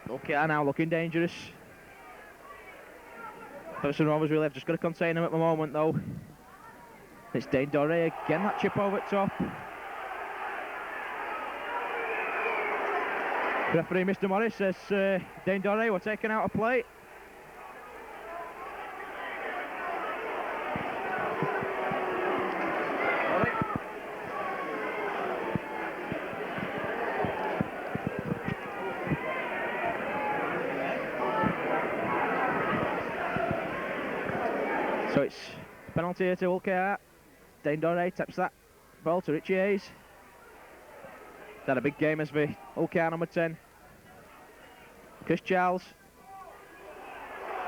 OKR now looking dangerous. Featherstone Rovers really have just got to contain him at the moment though. It's Dane Doré again, that chip over the top. Referee Mr Morris says Dane Doré were taken out of play. So it's penalty here to OKR. Dane Doré taps that ball to Richie Hayes. He's had a big game as the OKR number 10. Chris Charles.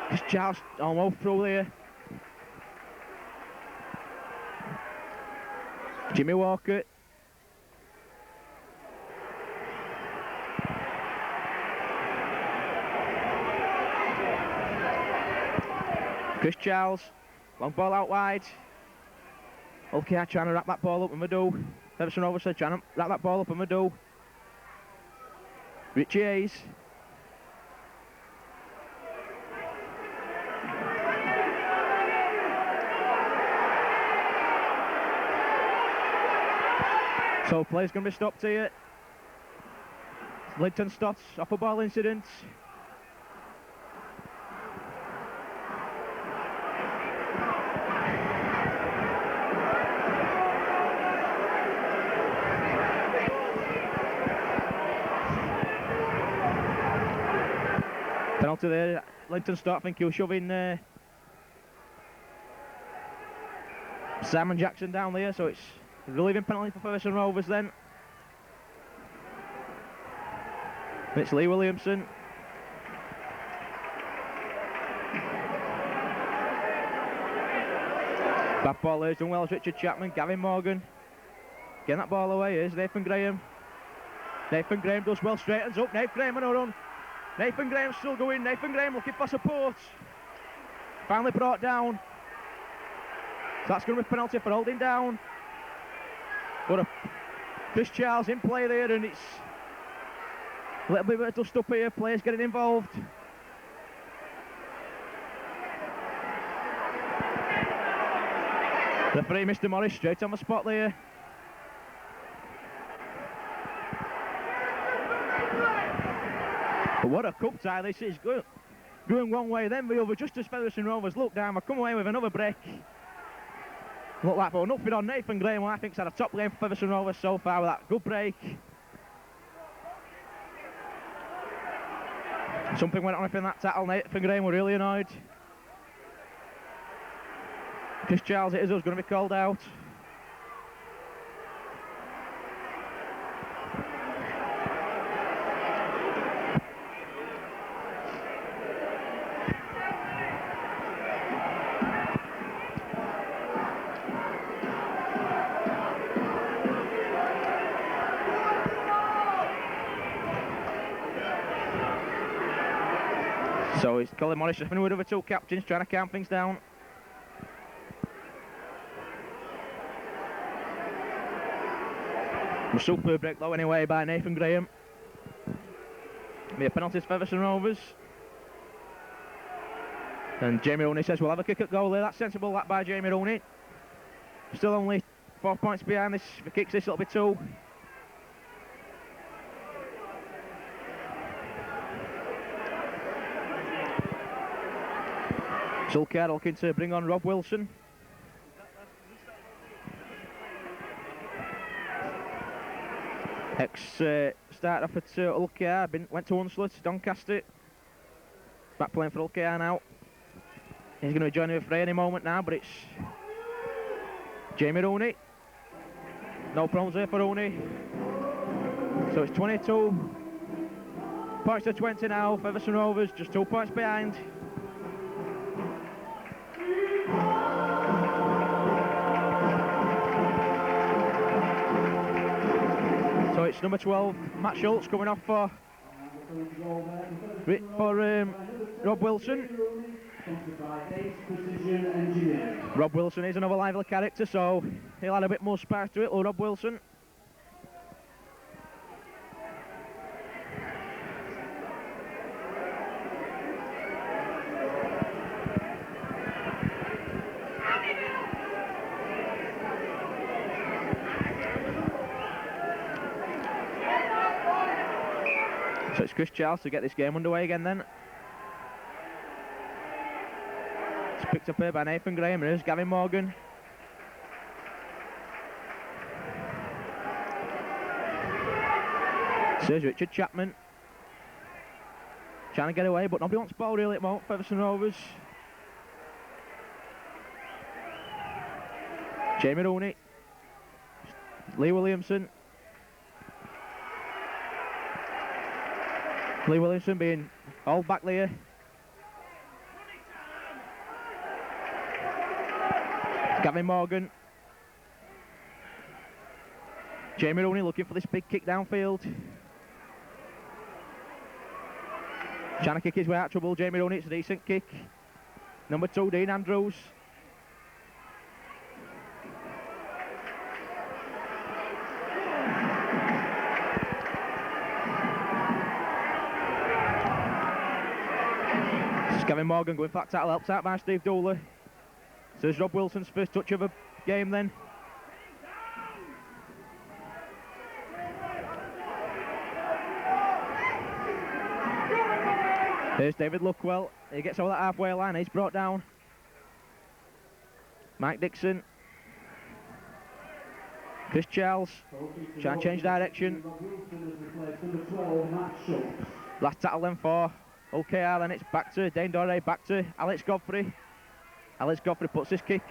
Chris Charles almost through there. Jimmy Walker. Chris Charles. Long ball out wide. OKR trying to wrap that ball up in the do. Featherstone Rovers trying to wrap that ball up in the do. Richie Hayes. So play's going to be stopped here. Linton Stotts off a ball incident. Penalty there. Linton Stott, I think he was shoving Simon Jackson down there, so it's a relieving penalty for Featherstone Rovers then. It's Lee Williamson. Back ball there, done well as Richard Chapman, Gavin Morgan. Getting that ball away is Nathan Graham. Nathan Graham does well, straightens up, Nathan Graham on a run. Nathan Graham still going, Nathan Graham looking for support. Finally brought down. So that's going to be a penalty for holding down. But Chris Charles in play there, and it's a little bit of dust up here, players getting involved. Referee Mr Morris straight on the spot there. But what a cup tie this is, going one way then the other, just as Featherstone Rovers look down, they come away with another break. Look like but nothing on Nathan Graham, who I think's had a top game for Featherstone Rovers so far with that good break. Something went on in that tackle, Nathan Graham were really annoyed. Chris Charles it is who's going to be called out. So it's Colin Morris just been with the two captains trying to calm things down. A super break though anyway by Nathan Graham. Be a penalty for Featherstone Rovers. And Jamie Rooney says we'll have a kick at goal there. That's sensible, that by Jamie Rooney. Still only 4 points behind this. If he kicks this, it'll be 2. Sulker looking to bring on Rob Wilson. Started off at Ulkar, went to Hunslet, Doncaster. Back playing for Ulkar now. He's going to be joining the fray any moment now, but it's Jamie Rooney. No problems there for Rooney. So it's 22 points to 20 now. Featherstone Rovers just 2 points behind. So it's number 12, Matt Schultz, coming off for Rob Wilson. Rob Wilson is another lively character, so he'll add a bit more spice to it, Rob Wilson. So it's Chris Charles to get this game underway again then. It's picked up here by Nathan Graham, and here's Gavin Morgan. Here's Richard Chapman. Trying to get away, but nobody wants ball really at the moment, Featherstone Rovers. Jamie Rooney. Lee Williamson. Lee Williamson being all back there. Gavin Morgan. Jamie Rooney looking for this big kick downfield. Trying to kick his way out of trouble, Jamie Rooney, it's a decent kick. Number 2, Dean Andrews. Gavin Morgan going for that tackle, helped out by Steve Dooley. So there's Rob Wilson's first touch of the game then. Here's David Luckwell. He gets over that halfway line, he's brought down. Mike Dixon. Chris Charles. Trying to change direction. Last tackle then for OKR, then it's back to Dane Dorey, back to Alex Godfrey. Alex Godfrey puts this kick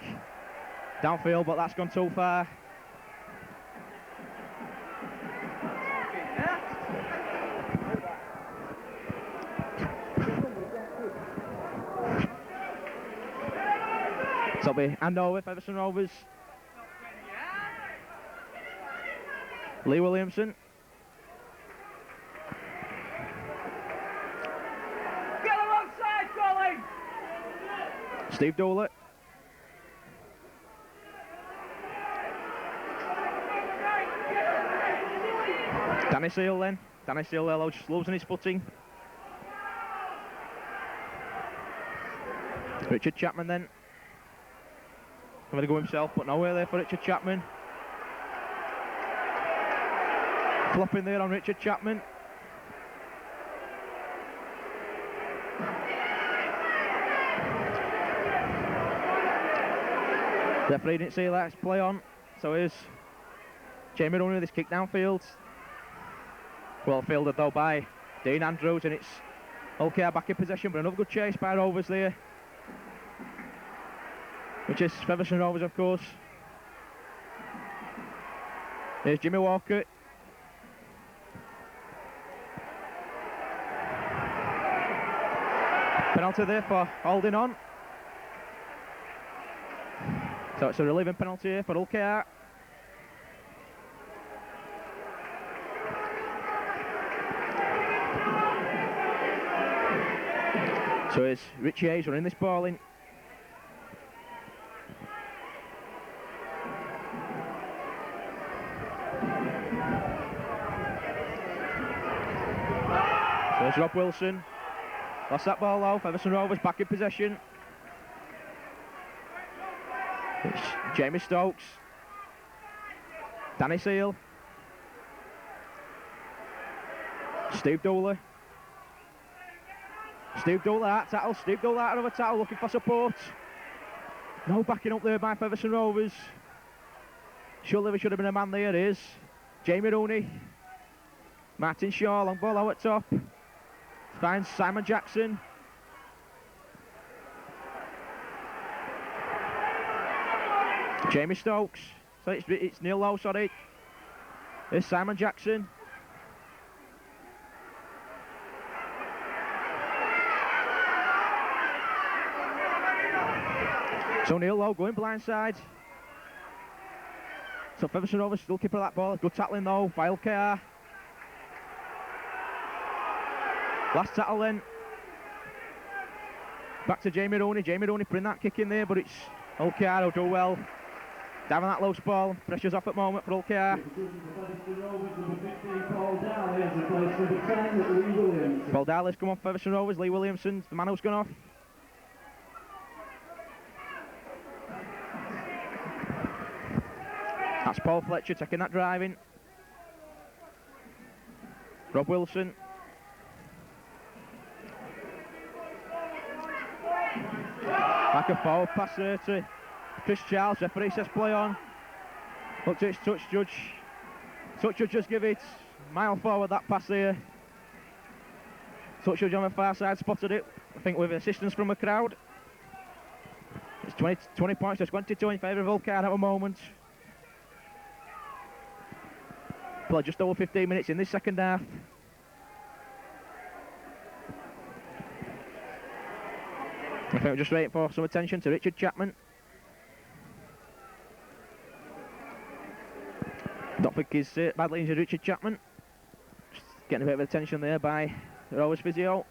downfield, but that's gone too far. So it'll be handover, Featherstone Rovers. Lee Williamson. Steve Dooley. Danny Seal then. Danny Seal there just losing his footing. Richard Chapman then. I'm going to go himself, but nowhere there for Richard Chapman. Flopping there on Richard Chapman. Referee didn't see that play on, so here's Jamie Rooney with this kick downfield. Well fielded though by Dean Andrews, and it's okay back in possession, but another good chase by Rovers there. Which is Featherstone Rovers, of course. Here's Jimmy Walker. Penalty there for holding on. So it's a relieving penalty here for Ulkar. So it's Richie Hayes running this ball in. So there's Rob Wilson. Lost that ball though, Featherstone Rovers back in possession. It's Jamie Stokes. Danny Seal. Steve Dooley. Steve Dooley out tackle. Steve Dooley out of a tackle looking for support. No backing up there by Featherstone Rovers. Surely there should have been a man there. It is Jamie Rooney. Martin Shaw, long ball out at top. Finds Simon Jackson. Jamie Stokes. So it's Neil Lowe, sorry. There's Simon Jackson. So Neil Lowe going blindside. So Featherstone Rovers still keeper of that ball. Good tackling though by LKR. Last tackle then. Back to Jamie Rooney. Jamie Rooney putting that kick in there, but it's LKR who do well. Diving that loose ball. Pressure's off at the moment for LKR. Paul Darley's come on for Featherstone Rovers. Lee Williamson's the man who's gone off. That's Paul Fletcher taking that driving. Rob Wilson. Like a forward pass there to Chris Charles. Referee says play on. Looked at his touch judge. Touch judge just give it. Mile forward that pass there. Touch judge on the far side spotted it. I think with assistance from the crowd. It's 20 points to 22 in favour of Ulcar at the moment. Played just over 15 minutes in this second half. I think we're just waiting for some attention to Richard Chapman. Don't think he's badly injured, Richard Chapman. Just getting a bit of attention there by the Rovers physio.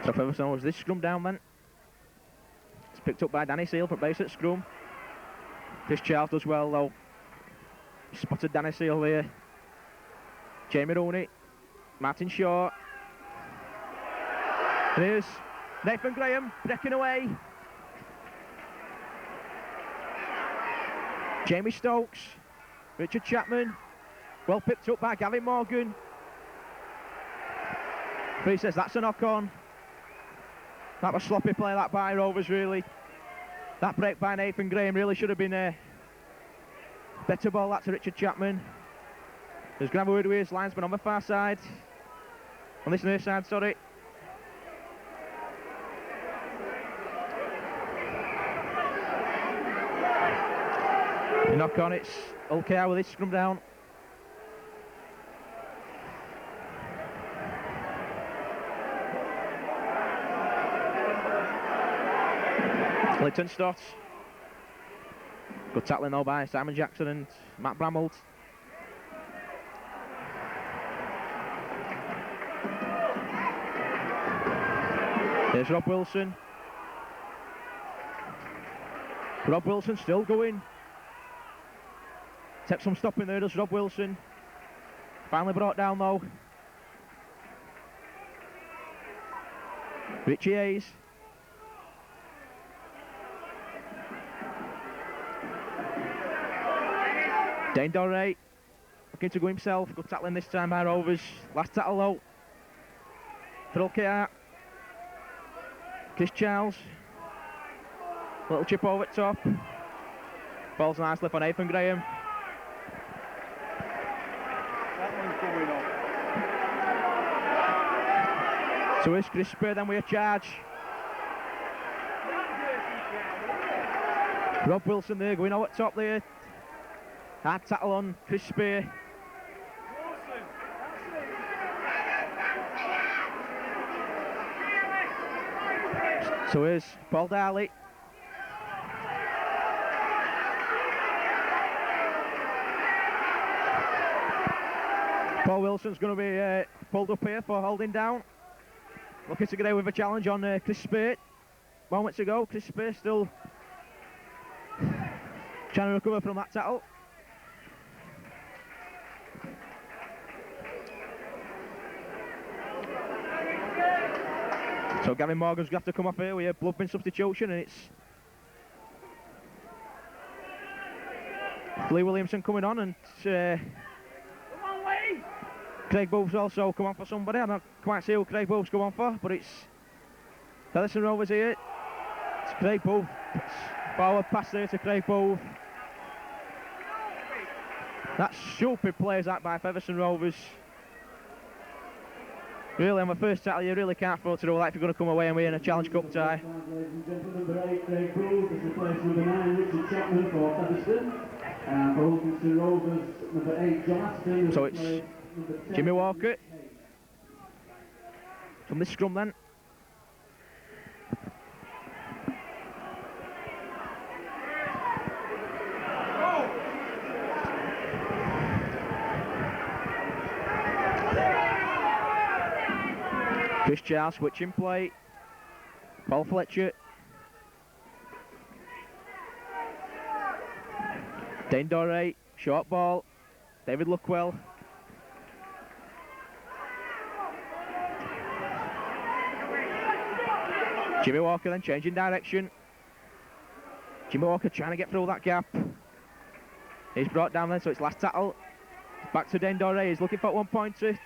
So Featherstone was this scrum down then. It's picked up by Danny Seal for base at scrum. Chris Charles does well though. He spotted Danny Seal there. Jamie Rooney. Martin Shaw. There's Nathan Graham breaking away. Jamie Stokes. Richard Chapman. Well picked up by Gavin Morgan. But he says that's a knock on. That was sloppy play that by Rovers really. That break by Nathan Graham really should have been a better ball that to Richard Chapman. There's going to have a word with his linesman on the far side. On this near side, sorry. The knock on, it's LKR with this scrum down. Clinton Stott. Good tackling though by Simon Jackson and Matt Bramholt. There's Rob Wilson. Rob Wilson still going. Takes some stopping there, does Rob Wilson. Finally brought down though. Richie Hayes. Dane Dorey looking to go himself. Good tackling this time by Rovers. Last tackle though. For LKR. Chris Charles. Little chip over at top. Ball's nicely for Nathan Graham. That one's coming up. So it's Crispy then with a charge. Rob Wilson there going out at top there. Hard tackle on Crispy. So here's Paul Darley. Paul Wilson's going to be pulled up here for holding down. Looking to get away with a challenge on Chris Spate. Moments ago, Chris Spate still trying to recover from that tackle. So Gavin Morgan's going to have to come off here with a blood-bin substitution, and it's Lee Williamson coming on, and Craig Booth's also come on for somebody. I don't quite see who Craig Booth's come on for, but it's Featherstone Rovers here. It's Craig Booth. Forward pass there to Craig Booth. That's stupid plays that by Featherstone Rovers. Really, on the first tackle, you really can't afford to do that if you're going to come away and win a Challenge Cup tie. Ladies and gentlemen, number 8, Craig Booth, has replaced number 9, Richard Chapman for Featherstone. And for Ulster Rovers, number 8, John Aston. So it's Jimmy Walker. From this scrum then. Chris Charles switching play. Paul Fletcher. Dane Doré, short ball. David Luckwell. Jimmy Walker then changing direction. Jimmy Walker trying to get through that gap. He's brought down then, so it's last tackle. Back to Dane Doré, he's looking for 1 pointer.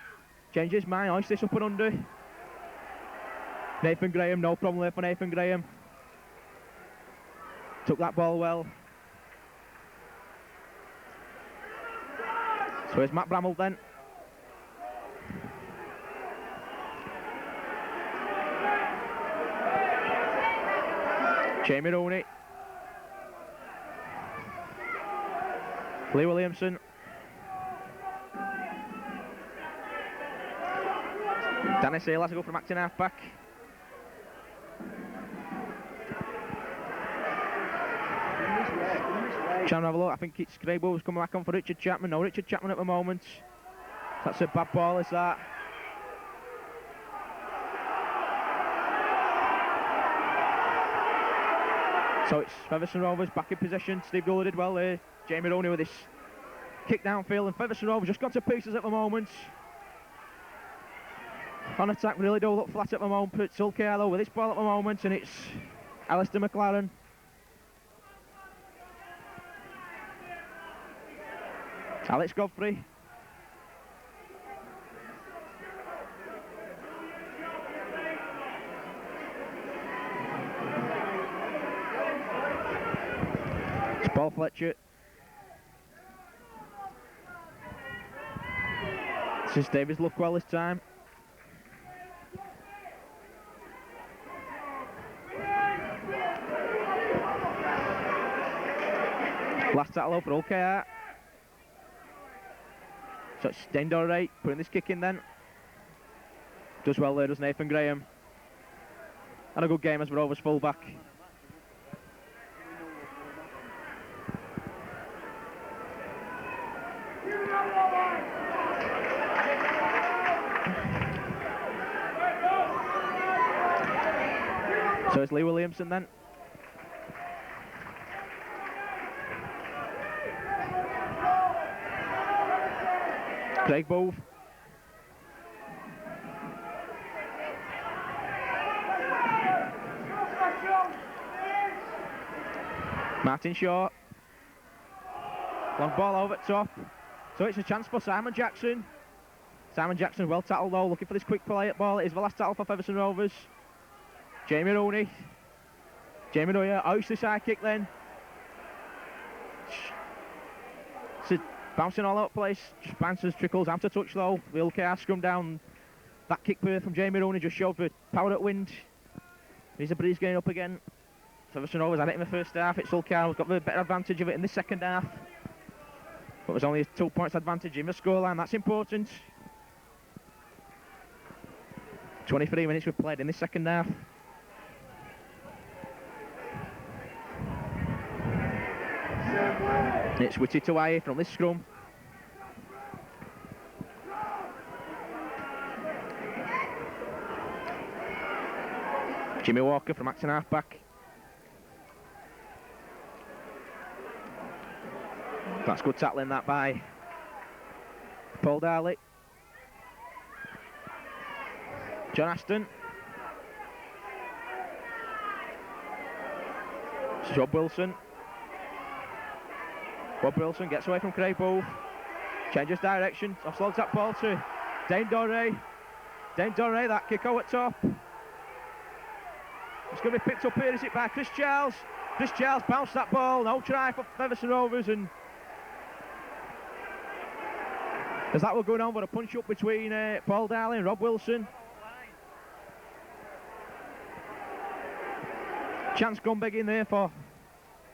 Changes his mind, hoists this up and under. Nathan Graham, no problem there for Nathan Graham. Took that ball well. So here's Matt Bramall then. Jamie Rooney. Lee Williamson. Danny Sale has to go from acting half-back. Trying to have a look. I think it's Craig Booth's coming back on for Richard Chapman. No, Richard Chapman at the moment. That's a bad ball, is that? So it's Featherstone Rovers back in possession. Steve Guller did well there. Jamie Rooney with his kick downfield, and Featherstone Rovers just got to pieces at the moment. On attack, really do look flat at the moment. It's Sulkalo with this ball at the moment, and it's Alistair McLaren. Alex Godfrey. It's Paul Fletcher. This is Davis Luckwell this time. Last tackle over for OKR. So it's Dane Doré putting this kick in then. Does well there, does Nathan Graham. And a good game as Rovers full-back. So it's Lee Williamson then. Craig Booth. Martin Shaw. Long ball over top. So it's a chance for Simon Jackson. Simon Jackson well tackled though, looking for this quick play at ball. It is the last tackle for Featherstone Rovers. Jamie Rooney. Jamie Rooney, hoist the side kick then. It's bouncing all over the place, just bounces, trickles out of touch though. The LKR scrum down. That kick there from Jamie Rooney just showed the power at wind. He's a breeze getting up again. Featherstone Rovers had it in the first half. It's LKR who's got the better advantage of it in the second half. But there's only a 2 points advantage in the scoreline, that's important. 23 minutes we've played in the second half. It's Witty to Wye from this scrum. Jimmy Walker from acting half-back. That's good tackling that by Paul Darley. John Aston. This is Rob Wilson. Rob Wilson gets away from Craig Booth. Changes direction. Offloads that ball to Dane Doré, that kick out at top. It's going to be picked up here, is it, by Chris Charles? Chris Charles bounced that ball, no try for Featherstone Rovers, and as that was going on, but a punch up between Paul Darley and Rob Wilson. Chance gone big in there for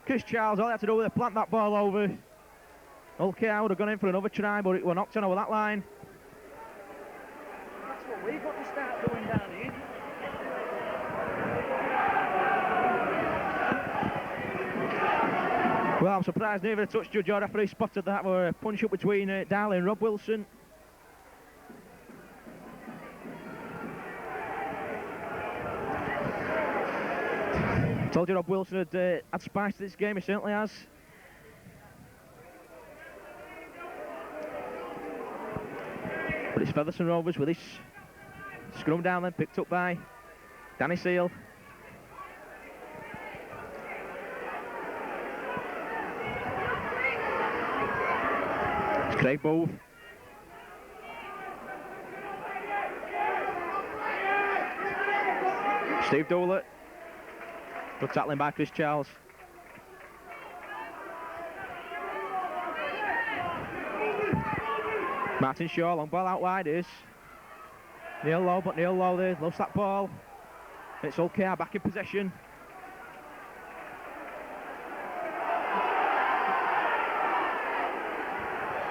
Chris Charles. All they had to do was plant that ball over. Okay, would have gone in for another try, but it was knocked on over that line. That's what we've got to start doing down here. Well, I'm surprised neither a touch judge or referee spotted that. Were a punch up between Darley and Rob Wilson. Told you Rob Wilson had spice to this game, he certainly has. But it's Featherstone Rovers with this scrum down then, picked up by Danny Seal. It's Craig Bove. Steve Doolett. Good tackling by Chris Charles. Martin Shaw, long ball out wide is Neil Lowe, but Neil Lowe there lost that ball. It's okay, back in possession.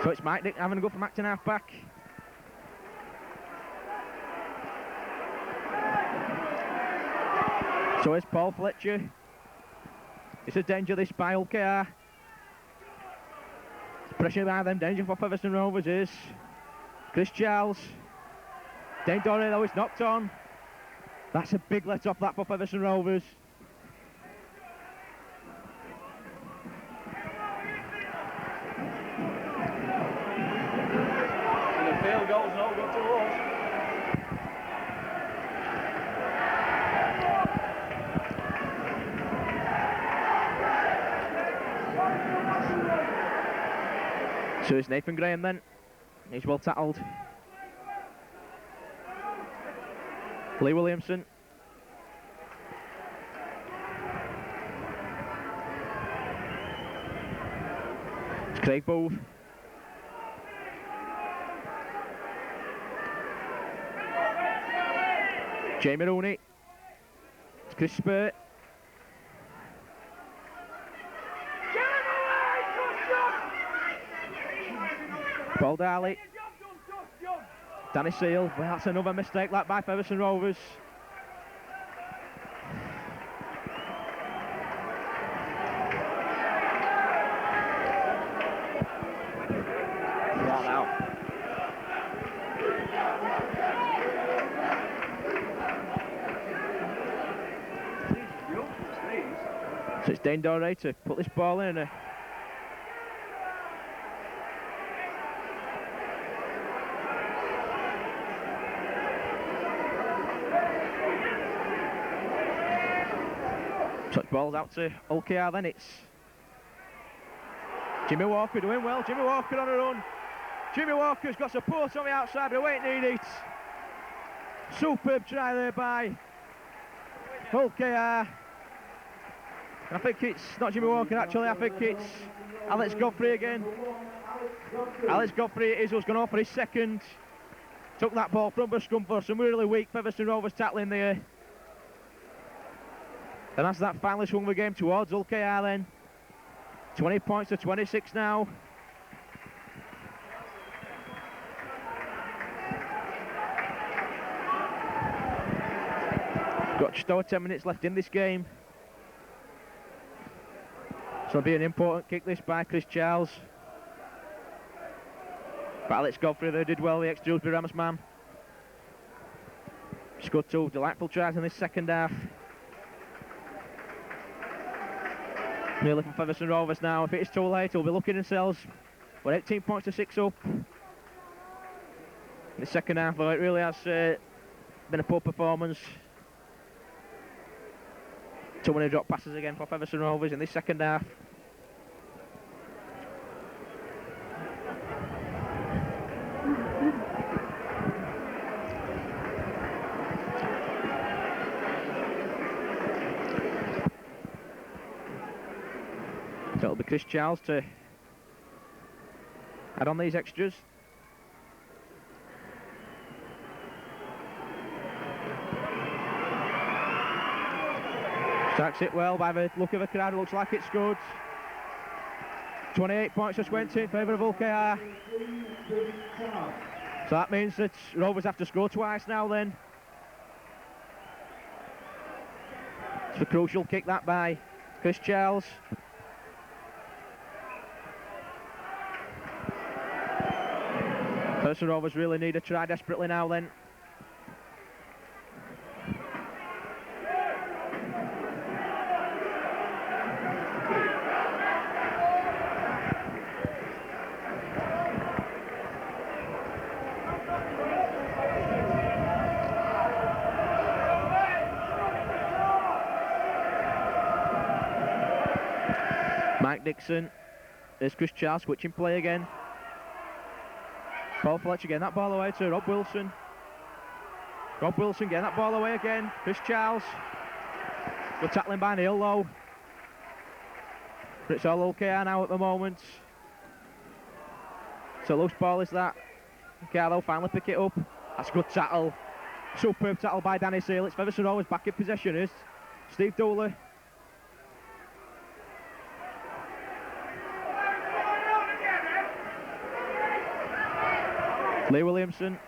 So it's Mike Dick having a go from Acton half back. So it's Paul Fletcher. It's a danger this by OKR. Pressure by them, danger for Featherstone Rovers is Chris Charles. Dane Doré though, it's knocked on. That's a big let off that for Featherstone Rovers. And the field goal's no good to us. So it's Nathan Graham then. He's well tackled. Lee Williamson. It's Craig Bove. Jamie Rooney. It's Chris Spurt. Paul Darley. Danny Seal. Well, that's another mistake like by Featherstone Rovers. Right now. So it's Dane Doré to put this ball in. Touch balls out to OKR then. It's Jimmy Walker doing well. Jimmy Walker on a run. Jimmy Walker's got support on the outside, but wait, need it. Superb try there by OKR. I think it's not Jimmy Walker actually, I think it's Alex Godfrey again. Alex Godfrey it is who's gone off for his second. Took that ball from the scrum for some really weak Featherstone Rovers tackling there. And as that finally swung the game towards OKR then. 20 points to 26 now. Got just over 10 minutes left in this game. So it'll be an important kick this by Chris Charles. But Alex Godfrey there did well, the ex-Dewsbury Rams man. Scored two delightful tries in this second half. Nearly for Featherstone Rovers now. If it is too late, we'll be looking themselves. We're 18 points to 6 up. In the second half, though, it really has been a poor performance. Too many drop passes again for Featherstone Rovers in this second half. it'll be Chris Charles to add on these extras. Stacks it well by the look of the crowd, looks like it's good. 28 points just went in favour of OKR. So that means that Rovers have to score twice now then. It's a crucial kick that by Chris Charles. Featherstone Rovers really need a try desperately now then. Mike Dixon, there's Chris Charles switching play again. Paul Fletcher getting that ball away to Rob Wilson. Rob Wilson getting that ball away again. Chris Charles. Good tackling by Neil Lowe. But it's all OKR now at the moment. So loose ball is that. Carlo finally pick it up. That's a good tackle. Superb tackle by Danny Seal. It's Featherstone Rovers back in possession is Steve Dooley. Lee Williamson.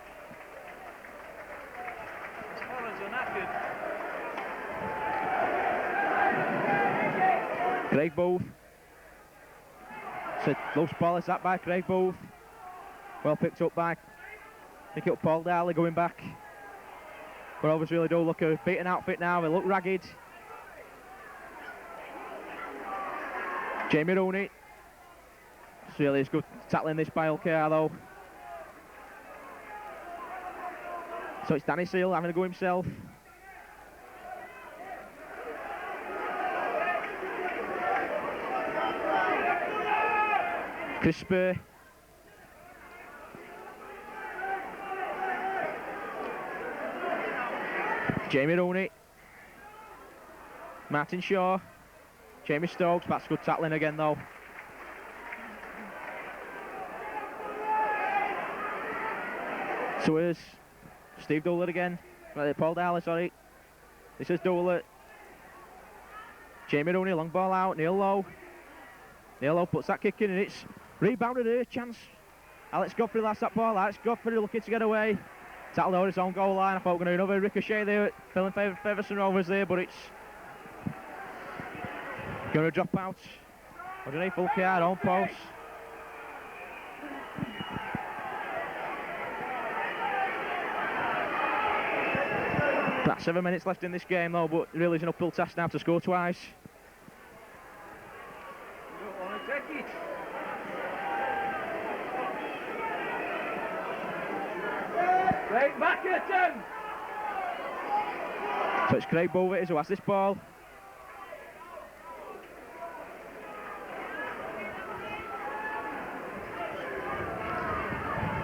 Craig Booth. It's a loose ball is that by Craig Booth. Well picked up by, pick it up Paul Darley going back. But Rovers really do look a beaten outfit now, they look ragged. Jamie Rooney. It's really good tackling this by OKR though. So it's Danny Seal having to go himself. Chris Spur. Jamie Rooney. Martin Shaw. Jamie Stokes, that's good tackling again though. So here's Steve Doolett again. Paul Darley, sorry. This is Doolett. Jamie Rooney, long ball out. Neil Lowe. Neil Lowe puts that kick in and it's rebounded here. Chance. Alex Godfrey last that ball. Alex Godfrey looking to get away. Tackled over his own goal line. I thought we were going to do another ricochet there. Filling Featherstone Rovers there, but it's going to drop out underneath OKR own post. That's 7 minutes left in this game though, but really is an uphill task now to score twice. You don't want to take it. Right back at him. So it's Craig Bowett who has this ball.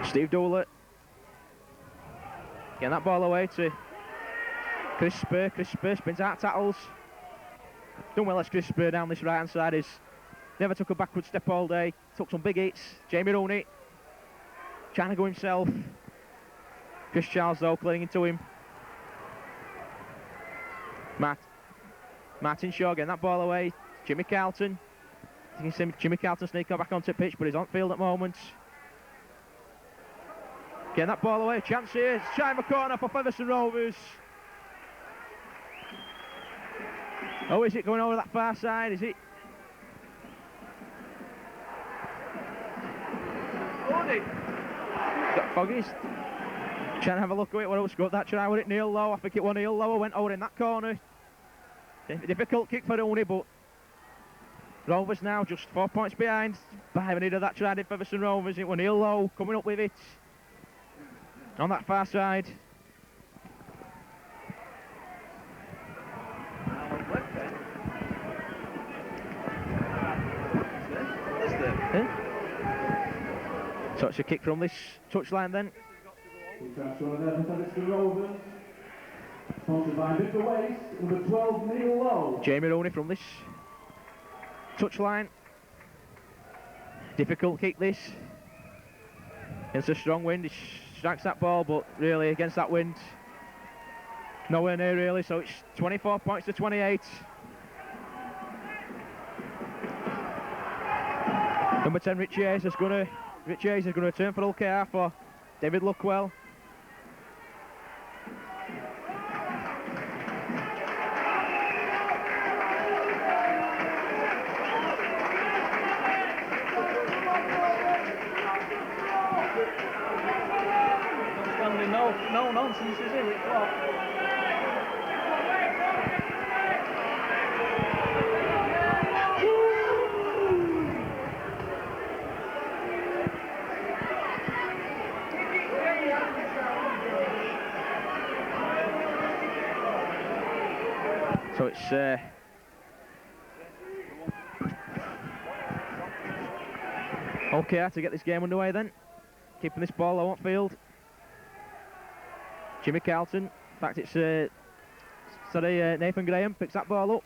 Steve Doolett. Getting that ball away to Chris Spur. Chris Spur spins out tackles. Done well as Chris Spur down this right hand side. He's never took a backward step all day. Took some big hits. Jamie Rooney trying to go himself. Chris Charles though clinging to him. Martin Shaw getting that ball away. Jimmy Carlton. You can see Jimmy Carlton sneaking back onto the pitch, but he's on field at the moment. Getting that ball away. Chance here. Chime a corner for Featherstone Rovers. Oh, is it going over that far side? Is it? Got Foggies. Trying to have a look at it. What else got that try with it? Neil Lowe. I think it was Neil Lowe went over in that corner. Difficult kick for Rooney, but Rovers now just 4 points behind. By the need of that try did Featherstone Rovers. It was Neil Lowe coming up with it on that far side. So it's a kick from this touchline then. Sponsored by Victor Waste, number 12, Neil Lowe. Jamie Rooney from this touchline. Difficult kick this. Against a strong wind, he strikes that ball, but really against that wind, nowhere near really, so it's 24 points to 28. Number 10, Richie Hayes is going to return for OKR for David Luckwell. No nonsense, is it? So it's OKR to get this game underway then. Keeping this ball low upfield. Jimmy Carlton, in fact it's Nathan Graham picks that ball up.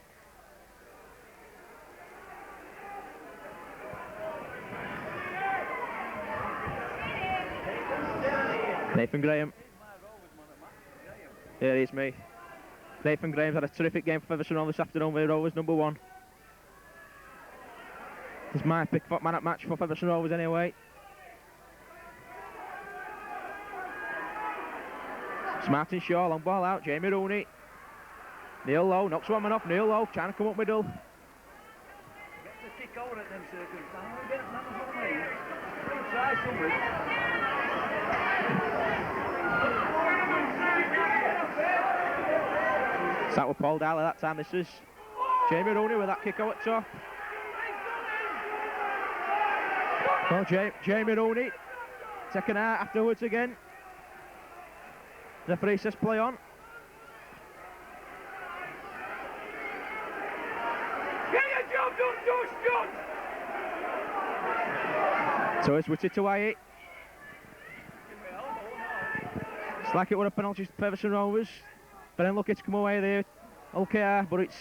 Nathan Graham. Yeah, it's me. Nathan Graham's had a terrific game for Featherstone this afternoon with Rovers number 1. This is my pick for man at match for Featherstone Rovers anyway. It's Martin Shaw, long ball out, Jamie Rooney. Neil Lowe, knocks one man off, Neil Lowe trying to come up middle. Get to kick over at them circumstances. That's what I mean. Try something. That was Paul Daly that time. This is Jamie Rooney with that kick out at top. Well, Jamie Rooney taken out afterwards again. The referee says play on. Get your job done, Josh John! So it's Witty to Wyatt. It's like it would have penalty to Featherstone Rovers. But then lucky to come away there. OKR, but it's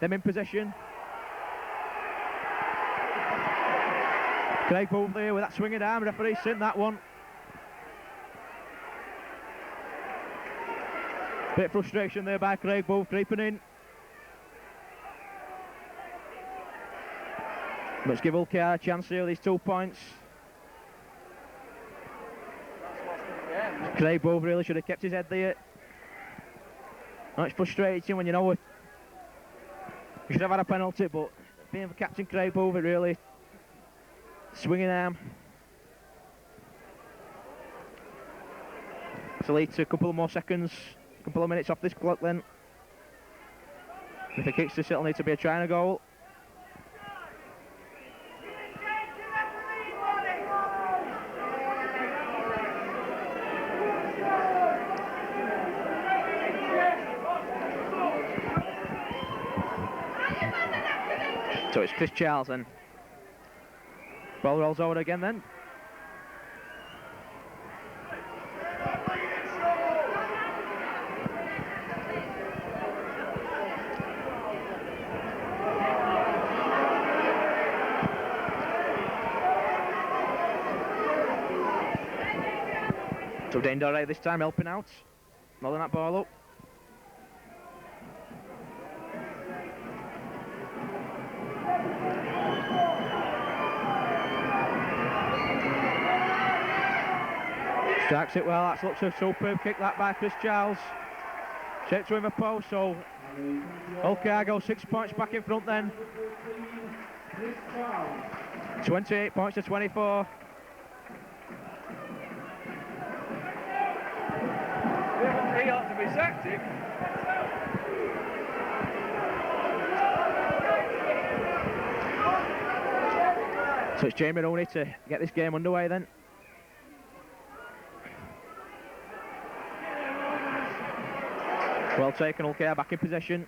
them in possession. Craig Bove there with that swinging arm. Referee sent that one. Bit of frustration there by Craig Bove creeping in. Let's give OKR a chance here with these 2 points. Craig Bove really should have kept his head there. Oh, it's frustrating when you know we should have had a penalty, but being for Captain Craig Bove, really swinging arm. So lead to a couple of more seconds, a couple of minutes off this clock then. If he kicks this, it'll need to be a try and a goal. So it's Chris Charles then. Ball rolls over again then. So Dane Doré this time helping out. Rolling that ball up. Strikes it well, that looks a superb kick that by Chris Charles. Straight to him a post, so OKR go 6 points back in front then. 28 points to 24. He ought to be sacked him. So it's Jamie Rooney to get this game underway then. Well taken, OKR back in possession.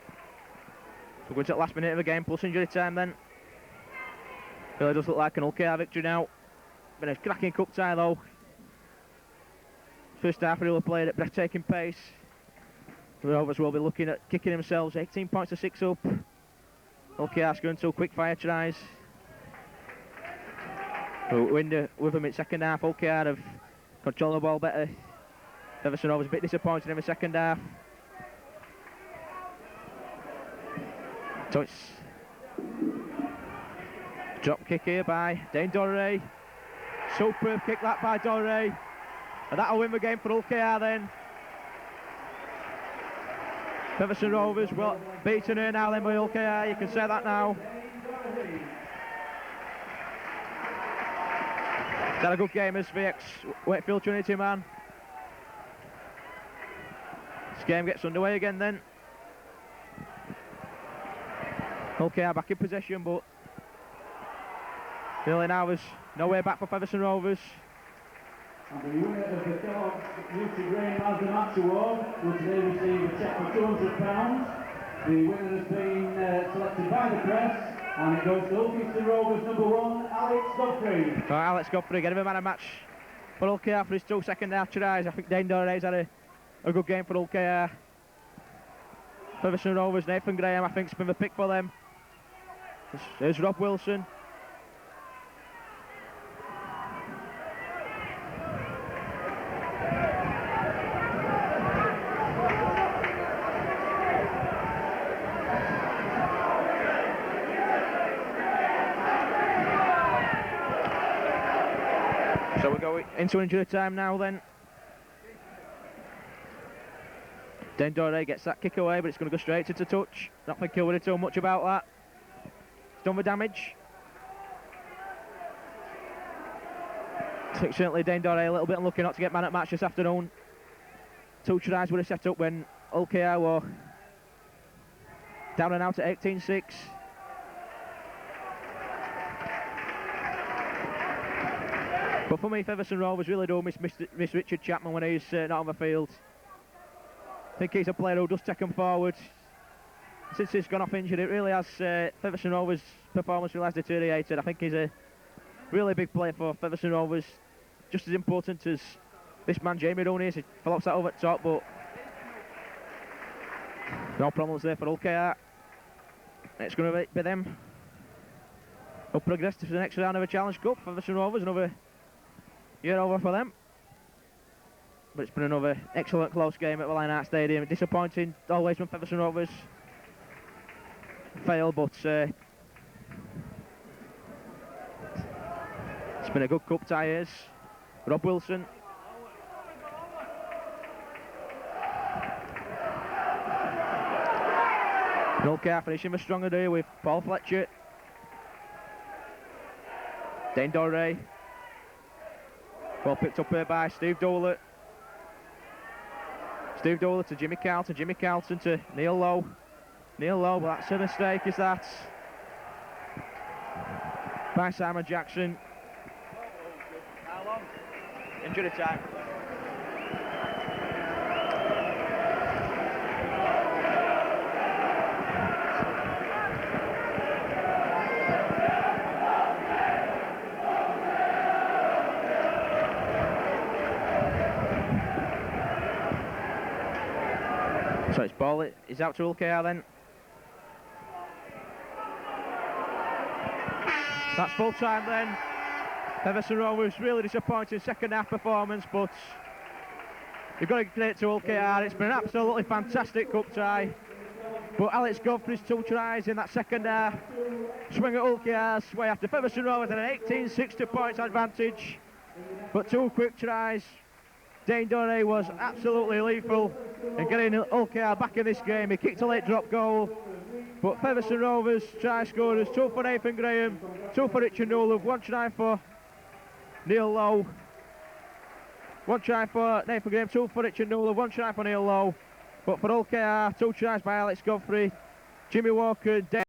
So we're going to the last minute of the game, plus injury time then. Really does look like an OKR victory now. Been a cracking cup tie though. First half really played at breathtaking pace. The Rovers will be looking at kicking themselves 18 points to 6 up. OKR going to quick fire tries. With them in second half, OKR have controlled the ball better. Featherstone Rovers a bit disappointed in the second half. So it's drop kick here by Dane Doré. Superb kick that by Doré. And that'll win the game for OKR then. Featherstone Rovers well beaten here now then by OKR, you can say that now. Is that a good game as the ex-Wakefield Trinity man? This game gets underway again then. OKR back in possession, but really now there's no way back for Featherstone Rovers. And the winner of the Kellogg Beauty Grain as the match award will today receive a cheque for £200. The winner has been selected by the press, and it goes to Featherstone Rovers #1, Alex Godfrey. Right, Alex Godfrey getting a man of match for OKR for his 2 second half tries. I think Dane Doré's had a good game for OKR. Featherstone Rovers, Nathan Graham I think's been the pick for them. There's Rob Wilson. So we go into injury time now then. Dane Doré gets that kick away, but it's going to go straight into touch. Not think he'll worry too much about that. He's done the damage. I think certainly Dane Doré a little bit unlucky not to get man at match this afternoon. 2 tries would have set up when OKR were down and out at 18-6. But for me, Featherstone Rovers really do miss Richard Chapman when he's not on the field. I think he's a player who does take them forward. Since he's gone off injured, it really has Featherstone Rovers' performance really has deteriorated. I think he's a really big player for Featherstone Rovers, just as important as this man Jamie Rooney is. He flops that over the top, but no problems there for OKR. It's going to be them who'll progress to the next round of the Challenge Cup. Featherstone Rovers, another year over for them. But it's been another excellent close game at the Lionheart Stadium. Disappointing always when Featherstone Rovers fail, but it's been a good cup tie. Here's Rob Wilson. OKR finishing the stronger day with Paul Fletcher. Dane Doré. Well picked up here by Steve Dolan. Steve Dolan to Jimmy Carlton. Jimmy Carlton to Neil Lowe. Neil Lowe, well, that's a mistake, is that? By Simon Jackson. How long? Injury time. So it's ball, is out to OKR then. That's full time then. Featherstone Rovers really disappointing second half performance, but you've got to give it to OKR. It's been an absolutely fantastic cup tie. But Alex Godfrey's 2 tries in that second half swing at OKR's way after Featherstone Rovers had an 18-60 points advantage. But 2 quick tries. Dane Doré was absolutely lethal in getting OKR back in this game. He kicked a late drop goal, but Featherstone Rovers try scorers, 2 for Nathan Graham, 2 for Richard Newlove, 1 try for Neil Lowe, 1 try for Nathan Graham, 2 for Richard Newlove, 1 try for Neil Lowe. But for OKR, 2 tries by Alex Godfrey, Jimmy Walker, Dane